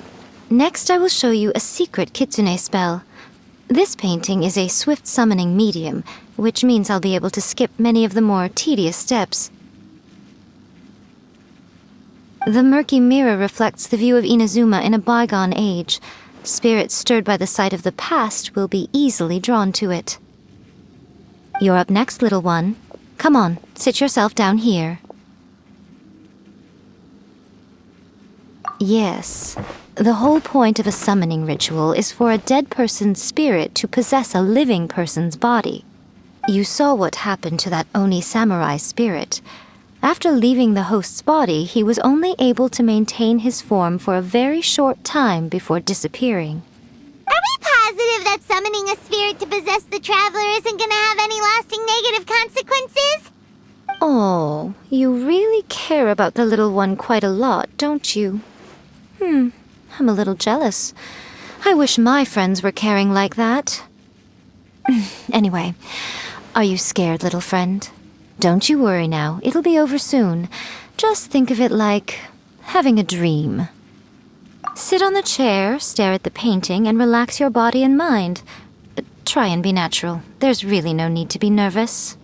next I will show you a secret kitsune spell. This painting is a swift summoning medium, which means I'll be able to skip many of the more tedious steps. The murky mirror reflects the view of Inazuma in a bygone age. Spirits stirred by the sight of the past will be easily drawn to it. You're up next, little one. Come on, sit yourself down here. Yes, the whole point of a summoning ritual is for a dead person's spirit to possess a living person's body. You saw what happened to that Oni samurai spirit. After leaving the host's body, he was only able to maintain his form for a very short time before disappearing. Are we positive that summoning a spirit to possess the traveler isn't gonna have any lasting negative consequences? Oh, you really care about the little one quite a lot, don't you? I'm a little jealous. I wish my friends were caring like that. Anyway, are you scared, little friend? Don't you worry now, it'll be over soon. Just think of it like having a dream. Sit on the chair, stare at the painting, and relax your body and mind. Try and be natural. There's really no need to be nervous.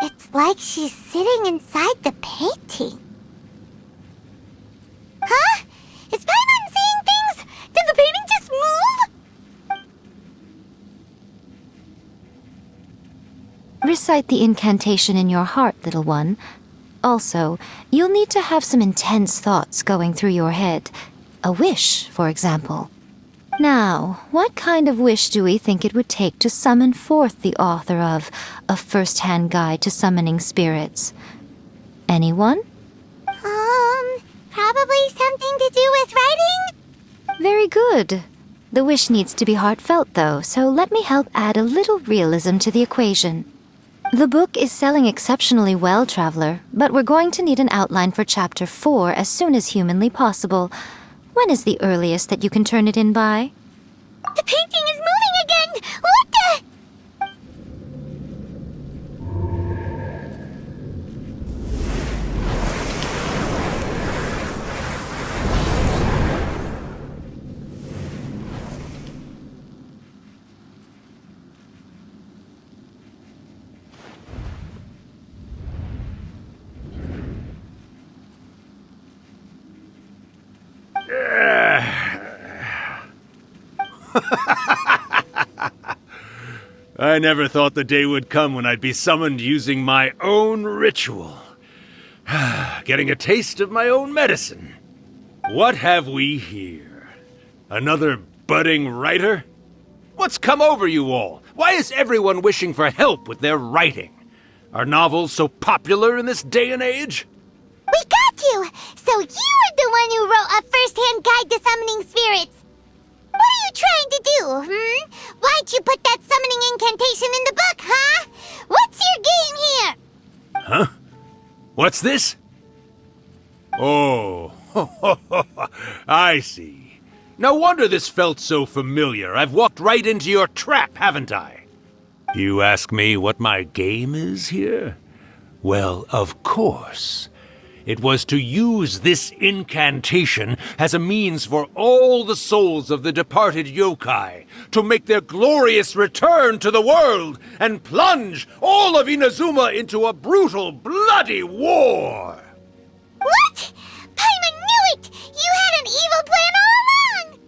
It's like she's sitting inside the painting. Huh? Is Paimon seeing things? Did the painting just move? Recite the incantation in your heart, little one. Also, you'll need to have some intense thoughts going through your head. A wish, for example. Now, what kind of wish do we think it would take to summon forth the author of A First-Hand Guide to Summoning Spirits? Anyone? Probably something to do with writing? Very good. The wish needs to be heartfelt, though, so let me help add a little realism to the equation. The book is selling exceptionally well, Traveler, but we're going to need an outline for Chapter 4 as soon as humanly possible. When is the earliest that you can turn it in by? The painting is moving again! What the... I never thought the day would come when I'd be summoned using my own ritual. Getting a taste of my own medicine. What have we here? Another budding writer? What's come over you all? Why is everyone wishing for help with their writing? Are novels so popular in this day and age? We got you! So you are the one who wrote a first-hand guide to summoning spirits! What are you trying to do, Why'd you put that summoning incantation in the book, huh? What's your game here? Huh? What's this? Oh, I see. No wonder this felt so familiar. I've walked right into your trap, haven't I? You ask me what my game is here? Well, of course. It was to use this incantation as a means for all the souls of the departed yokai to make their glorious return to the world and plunge all of Inazuma into a brutal, bloody war! What? Paimon knew it! You had an evil plan all along!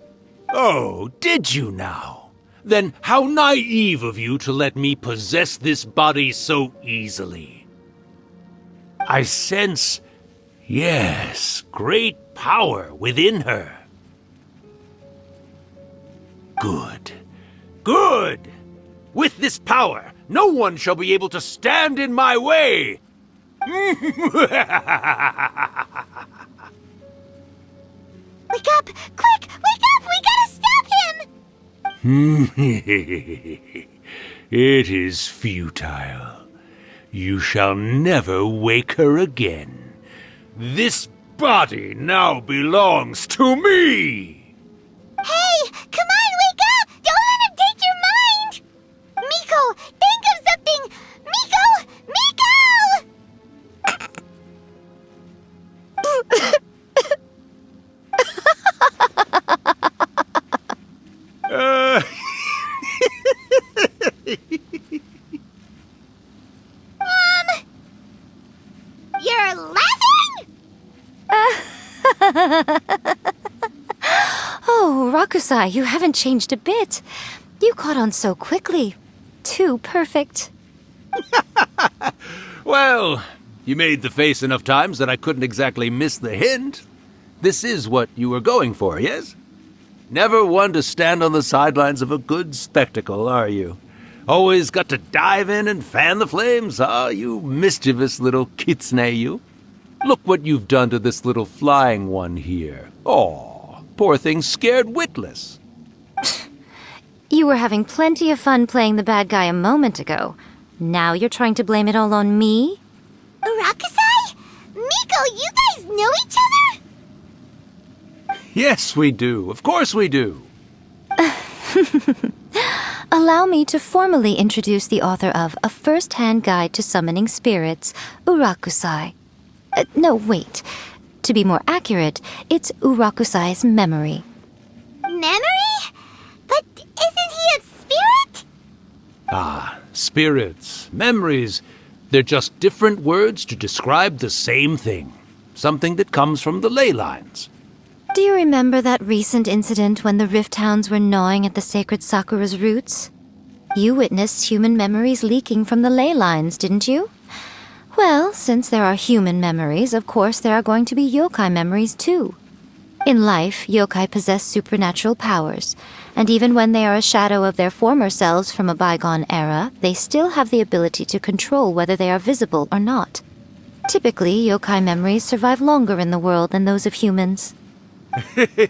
Oh, did you now? Then how naive of you to let me possess this body so easily. I sense... yes, great power within her. Good. Good! With this power, no one shall be able to stand in my way! Wake up! Quick! Wake up! We gotta stop him! It is futile. You shall never wake her again. This body now belongs to me! Hey! Come on, wake up! Don't let him take your mind! Miko, think of something! Miko! Miko! You're laughing? Oh, Urakusai, you haven't changed a bit. You caught on so quickly. Too perfect. Well, you made the face enough times that I couldn't exactly miss the hint. This is what you were going for, yes? Never one to stand on the sidelines of a good spectacle, are you? Always got to dive in and fan the flames, huh? You mischievous little kitsune, you. Look what you've done to this little flying one here. Aw, poor thing scared witless. You were having plenty of fun playing the bad guy a moment ago. Now you're trying to blame it all on me? Urakusai? Miko, you guys know each other? Yes, we do. Of course we do. Allow me to formally introduce the author of A First-Hand Guide to Summoning Spirits, Urakusai. No, wait. To be more accurate, it's Urakusai's memory. Memory? But isn't he a spirit? Ah, spirits, memories. They're just different words to describe the same thing. Something that comes from the ley lines. Do you remember that recent incident when the Rift Hounds were gnawing at the sacred Sakura's roots? You witnessed human memories leaking from the ley lines, didn't you? Well, since there are human memories, of course there are going to be yokai memories too. In life, yokai possess supernatural powers, and even when they are a shadow of their former selves from a bygone era, they still have the ability to control whether they are visible or not. Typically, yokai memories survive longer in the world than those of humans.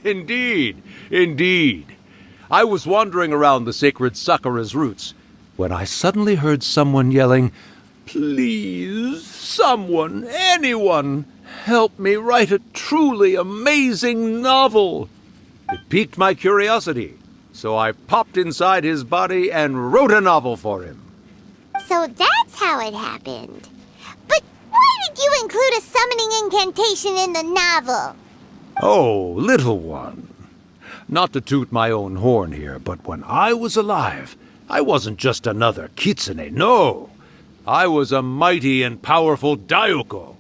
Indeed, indeed. I was wandering around the sacred Sakura's roots when I suddenly heard someone yelling, "Please, someone, anyone, help me write a truly amazing novel." It piqued my curiosity, so I popped inside his body and wrote a novel for him. So that's how it happened. But why did you include a summoning incantation in the novel? Oh, little one. Not to toot my own horn here, but when I was alive, I wasn't just another kitsune, no. I was a mighty and powerful daiyoko.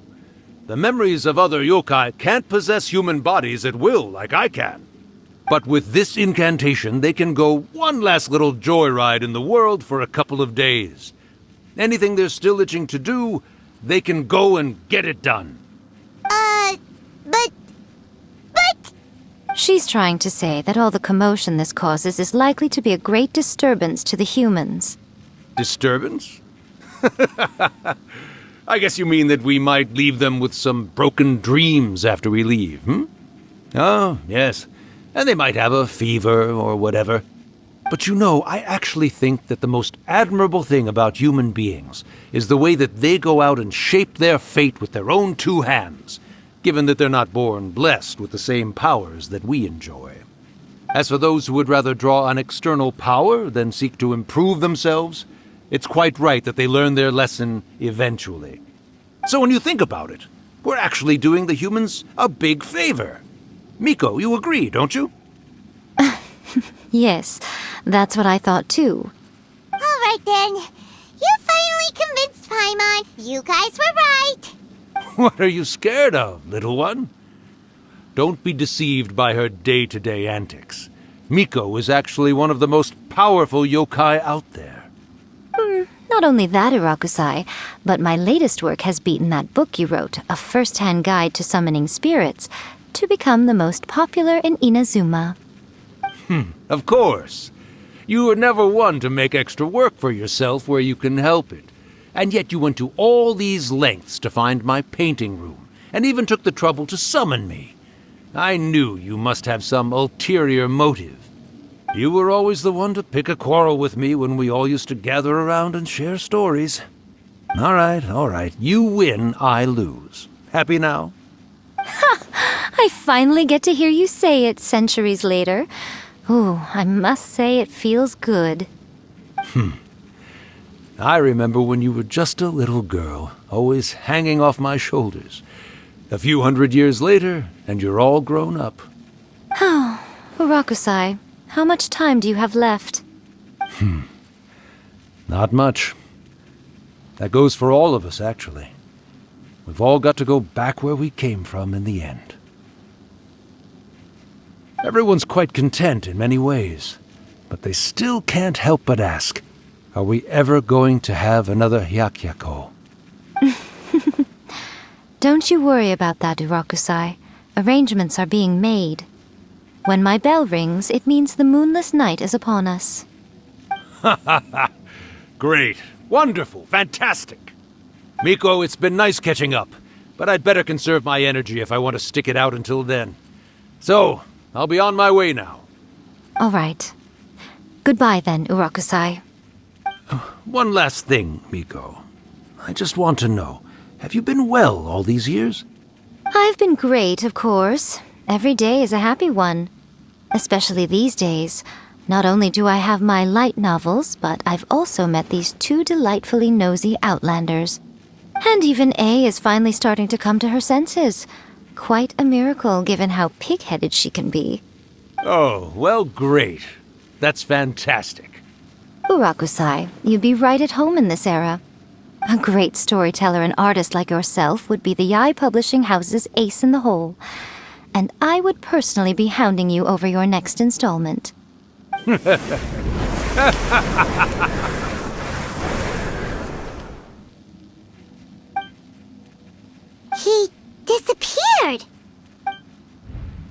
The memories of other yokai can't possess human bodies at will like I can. But with this incantation, they can go one last little joyride in the world for a couple of days. Anything they're still itching to do, they can go and get it done. But... She's trying to say that all the commotion this causes is likely to be a great disturbance to the humans. Disturbance? I guess you mean that we might leave them with some broken dreams after we leave, hmm? Oh, yes. And they might have a fever or whatever. But you know, I actually think that the most admirable thing about human beings is the way that they go out and shape their fate with their own two hands, given that they're not born blessed with the same powers that we enjoy. As for those who would rather draw on external power than seek to improve themselves, it's quite right that they learn their lesson eventually. So when you think about it, we're actually doing the humans a big favor. Miko, you agree, don't you? Yes, that's what I thought too. All right then. You finally convinced Paimon. You guys were right. What are you scared of, little one? Don't be deceived by her day-to-day antics. Miko is actually one of the most powerful yokai out there. Not only that, Urakusai, but my latest work has beaten that book you wrote, A First-Hand Guide to Summoning Spirits, to become the most popular in Inazuma. Of course. You were never one to make extra work for yourself where you can help it. And yet you went to all these lengths to find my painting room, and even took the trouble to summon me. I knew you must have some ulterior motive. You were always the one to pick a quarrel with me when we all used to gather around and share stories. All right. You win, I lose. Happy now? I finally get to hear you say it centuries later. Ooh, I must say it feels good. I remember when you were just a little girl, always hanging off my shoulders. A few 100 years later, and you're all grown up. Oh, Urakusai, how much time do you have left? Not much. That goes for all of us, actually. We've all got to go back where we came from in the end. Everyone's quite content in many ways, but they still can't help but ask, are we ever going to have another Hyakkiyakou? Don't you worry about that, Urakusai. Arrangements are being made. When my bell rings, it means the moonless night is upon us. Great. Wonderful. Fantastic. Miko, it's been nice catching up, but I'd better conserve my energy if I want to stick it out until then. So, I'll be on my way now. All right. Goodbye then, Urakusai. One last thing, Miko. I just want to know, have you been well all these years? I've been great, of course. Every day is a happy one. Especially these days. Not only do I have my light novels, but I've also met these two delightfully nosy outlanders. And even A is finally starting to come to her senses. Quite a miracle, given how pig-headed she can be. Oh, well, great. That's fantastic. Urakusai, you'd be right at home in this era. A great storyteller and artist like yourself would be the Yae Publishing House's ace in the hole. And I would personally be hounding you over your next installment. He disappeared.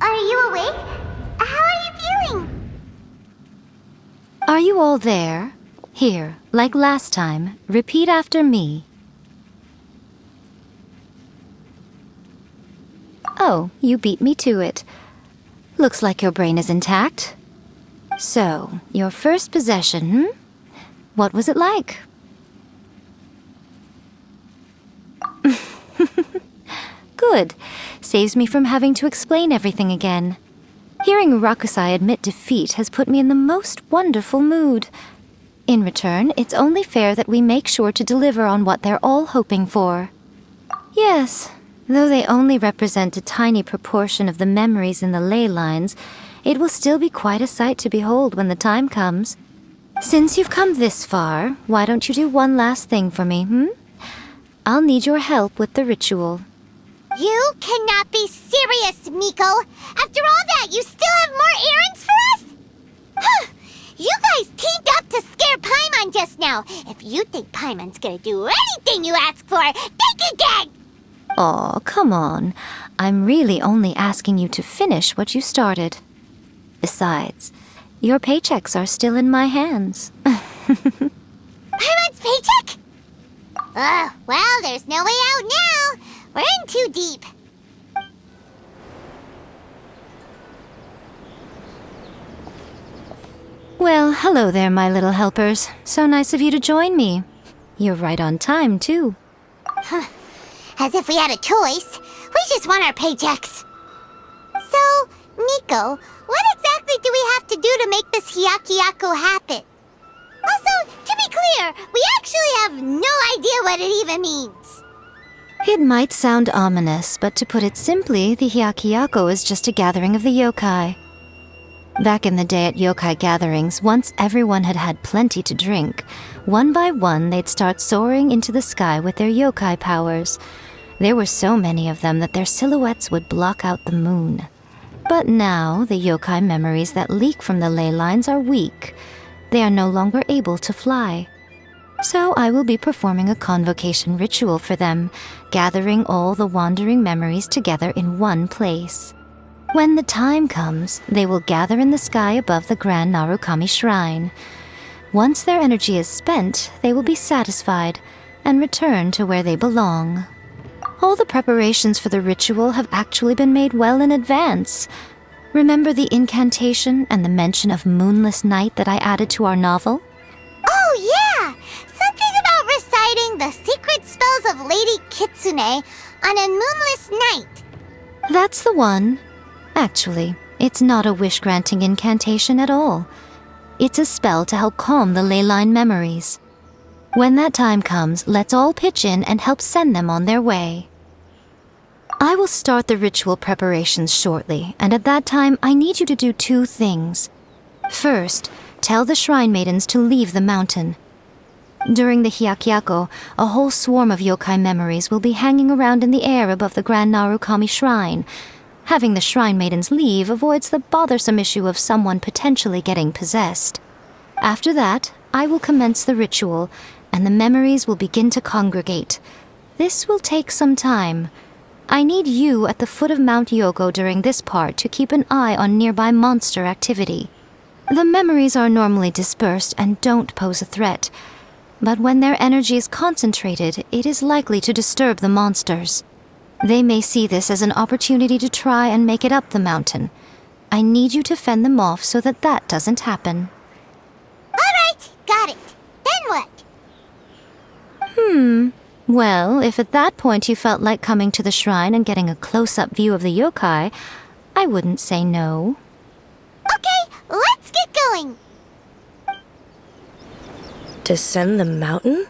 Are you awake? How are you feeling? Are you all there? Here, like last time, repeat after me. Oh, you beat me to it. Looks like your brain is intact. So, your first possession, What was it like? Good. Saves me from having to explain everything again. Hearing Urakusai admit defeat has put me in the most wonderful mood. In return, it's only fair that we make sure to deliver on what they're all hoping for. Yes, though they only represent a tiny proportion of the memories in the ley lines, it will still be quite a sight to behold when the time comes. Since you've come this far, why don't you do one last thing for me, I'll need your help with the ritual. You cannot be serious, Miko! After all that, you still have more errands for us? Huh! You guys teamed up to scare Paimon just now. If you think Paimon's gonna do anything you ask for, think again! Aw, come on. I'm really only asking you to finish what you started. Besides, your paychecks are still in my hands. Paimon's paycheck? Well, there's no way out now. We're in too deep. Well, hello there, my little helpers. So nice of you to join me. You're right on time, too. As if we had a choice. We just want our paychecks. So, Miko, what exactly do we have to do to make this Hyakkiyakou happen? Also, to be clear, we actually have no idea what it even means. It might sound ominous, but to put it simply, the Hyakkiyakou is just a gathering of the yokai. Back in the day at yokai gatherings, once everyone had had plenty to drink, one by one they'd start soaring into the sky with their yokai powers. There were so many of them that their silhouettes would block out the moon. But now, the yokai memories that leak from the ley lines are weak. They are no longer able to fly. So I will be performing a convocation ritual for them, gathering all the wandering memories together in one place. When the time comes, they will gather in the sky above the Grand Narukami Shrine. Once their energy is spent, they will be satisfied and return to where they belong. All the preparations for the ritual have actually been made well in advance. Remember the incantation and the mention of moonless night that I added to our novel? Oh, yeah! Something about reciting the secret spells of Lady Kitsune on a moonless night. That's the one. Actually, it's not a wish-granting incantation at all. It's a spell to help calm the ley line memories. When that time comes, let's all pitch in and help send them on their way. I will start the ritual preparations shortly, and at that time I need you to do two things. First, tell the shrine maidens to leave the mountain. During the Hyakkiyakou, a whole swarm of yokai memories will be hanging around in the air above the Grand Narukami Shrine. Having the shrine maidens leave avoids the bothersome issue of someone potentially getting possessed. After that, I will commence the ritual, and the memories will begin to congregate. This will take some time. I need you at the foot of Mount Yogo during this part to keep an eye on nearby monster activity. The memories are normally dispersed and don't pose a threat, but when their energy is concentrated, it is likely to disturb the monsters. They may see this as an opportunity to try and make it up the mountain. I need you to fend them off so that that doesn't happen. All right, got it. Then what? Well, if at that point you felt like coming to the shrine and getting a close-up view of the yokai, I wouldn't say no. Okay, let's get going. Descend the mountain?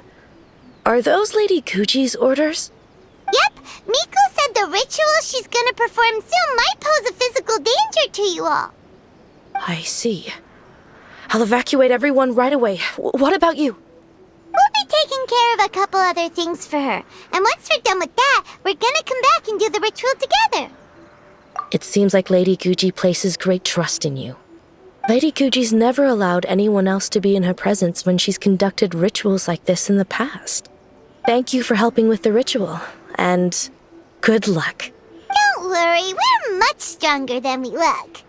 Are those Lady Kuji's orders? Yep, Miko said the ritual she's gonna perform soon might pose a physical danger to you all. I see. I'll evacuate everyone right away. What about you? We'll be taking care of a couple other things for her. And once we're done with that, we're gonna come back and do the ritual together. It seems like Lady Guji places great trust in you. Lady Guji's never allowed anyone else to be in her presence when she's conducted rituals like this in the past. Thank you for helping with the ritual, and good luck. Don't worry, we're much stronger than we look.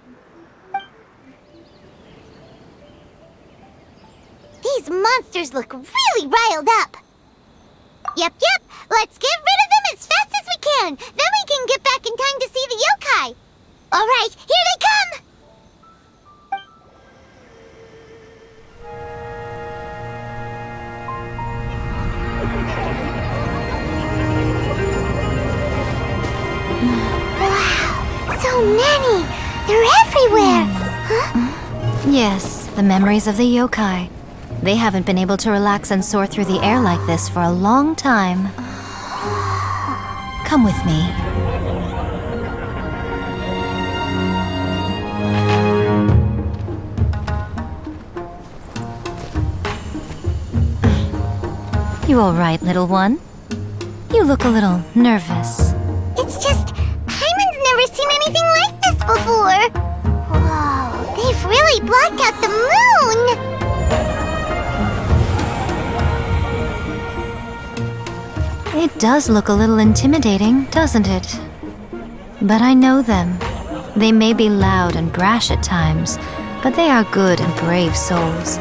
These monsters look really riled up. Yep, let's get rid of them as fast as we can. Then we can get back in time to see the yokai. All right, here they come. Wow, so many. They're everywhere. Huh? Yes, the memories of the yokai. They haven't been able to relax and soar through the air like this for a long time. Come with me. You all right, little one? You look a little nervous. It's just, Hyman's never seen anything like this before. Whoa, they've really blocked out the moon. It does look a little intimidating, doesn't it? But I know them. They may be loud and brash at times, but they are good and brave souls.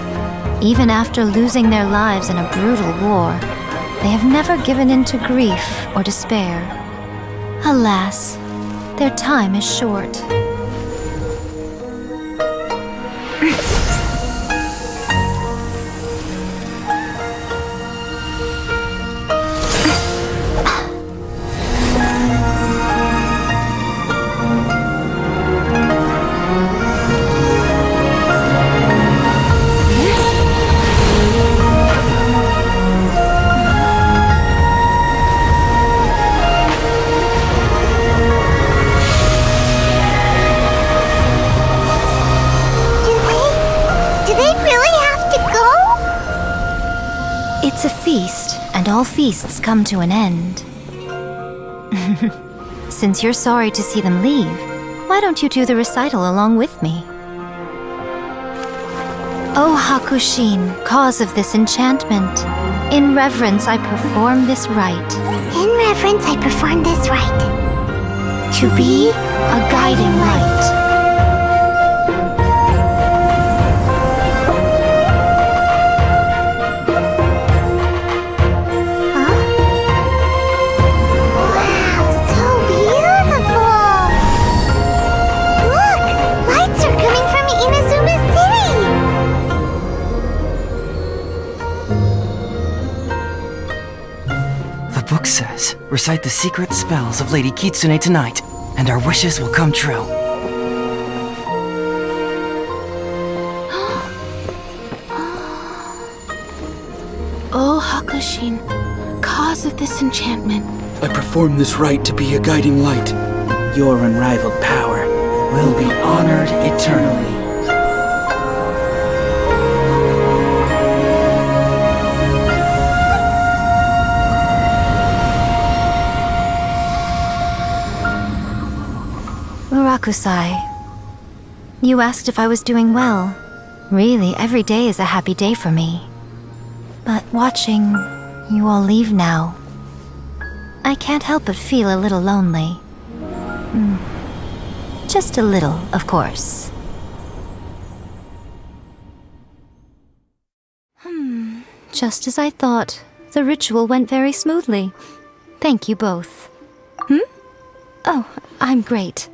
Even after losing their lives in a brutal war, They have never given in to grief or despair. Alas, their time is short. It's a feast, and all feasts come to an end. Since you're sorry to see them leave, why don't you do the recital along with me? O Hakushin, cause of this enchantment, in reverence I perform this rite. In reverence, I perform this rite. To be a guiding light. The book says, recite the secret spells of Lady Kitsune tonight, and our wishes will come true. O Hakushin, cause of this enchantment. I perform this rite to be a guiding light. Your unrivaled power will be honored eternally. Urakusai, you asked if I was doing well. Really, every day is a happy day for me. But watching you all leave now, I can't help but feel a little lonely. Just a little, of course. Just as I thought. The ritual went very smoothly. Thank you both. Oh, I'm great.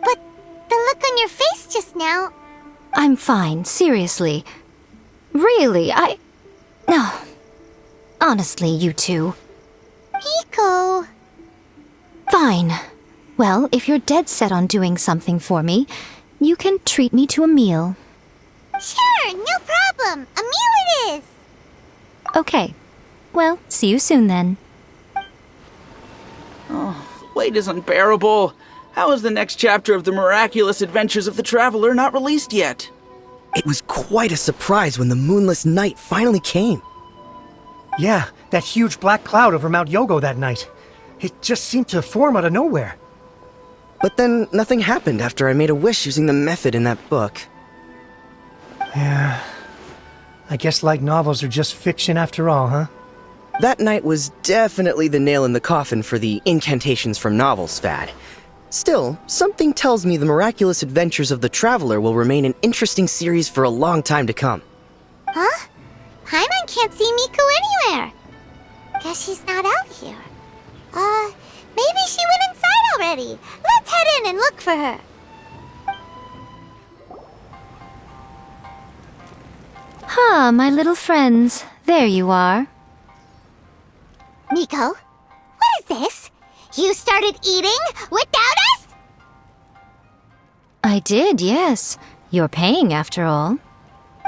But the look on your face just now... I'm fine, seriously. Really, No. Honestly, you two. Miko... Fine. Well, if you're dead set on doing something for me, you can treat me to a meal. Sure, no problem. A meal it is. Okay. Well, see you soon then. Oh, the wait is unbearable. How is the next chapter of the miraculous adventures of the traveler not released yet? It was quite a surprise when the moonless night finally came. Yeah, that huge black cloud over Mount Yogo that night. It just seemed to form out of nowhere. But then nothing happened after I made a wish using the method in that book. Yeah. I guess light novels are just fiction after all, huh? That night was definitely the nail in the coffin for the incantations from novels fad. Still, something tells me the miraculous adventures of the Traveler will remain an interesting series for a long time to come. Huh? Paimon can't see Miko anywhere. Guess she's not out here. Maybe she went inside already. Let's head in and look for her. My little friends. There you are. Miko, what is this? You started eating without us? I did, yes. You're paying, after all.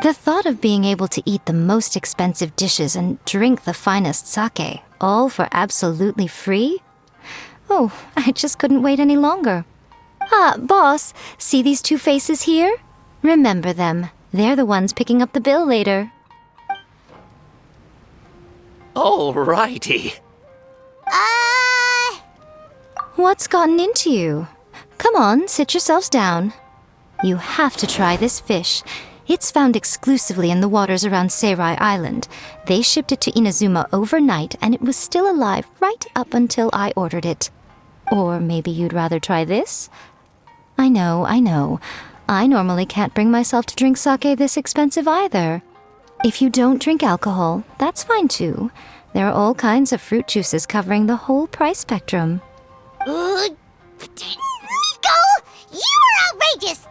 The thought of being able to eat the most expensive dishes and drink the finest sake, all for absolutely free? Oh, I just couldn't wait any longer. Boss, see these two faces here? Remember them. They're the ones picking up the bill later. Alrighty. What's gotten into you? Come on, sit yourselves down. You have to try this fish. It's found exclusively in the waters around Seirai Island. They shipped it to Inazuma overnight, and it was still alive right up until I ordered it. Or maybe you'd rather try this? I know. I normally can't bring myself to drink sake this expensive either. If you don't drink alcohol, that's fine too. There are all kinds of fruit juices covering the whole price spectrum. Miko! You are outrageous!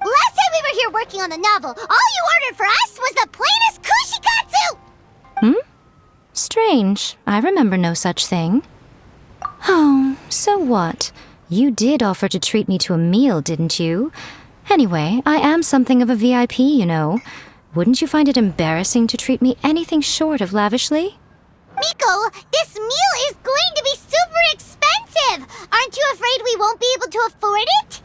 Last time we were here working on the novel, all you ordered for us was the plainest kushikatsu! Strange. I remember no such thing. Oh, so what? You did offer to treat me to a meal, didn't you? Anyway, I am something of a VIP, you know. Wouldn't you find it embarrassing to treat me anything short of lavishly? Miko, this meal is going to be super expensive! Aren't you afraid we won't be able to afford it?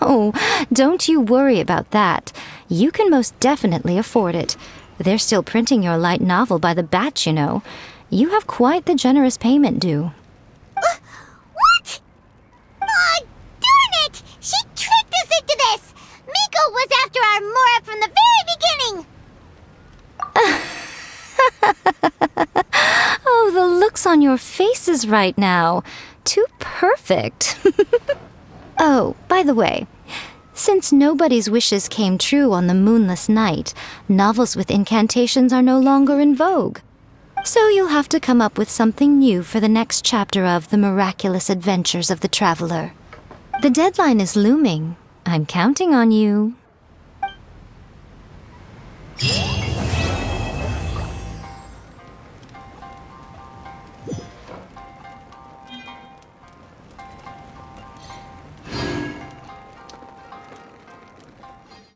Oh, don't you worry about that. You can most definitely afford it. They're still printing your light novel by the batch, you know. You have quite the generous payment due. What? Aw, darn it! She tricked us into this! Miko was after our Mora from the very beginning! Oh, the looks on your faces right now. Too perfect. Oh, by the way, since nobody's wishes came true on the moonless night, novels with incantations are no longer in vogue. So you'll have to come up with something new for the next chapter of The Miraculous Adventures of the Traveler. The deadline is looming. I'm counting on you.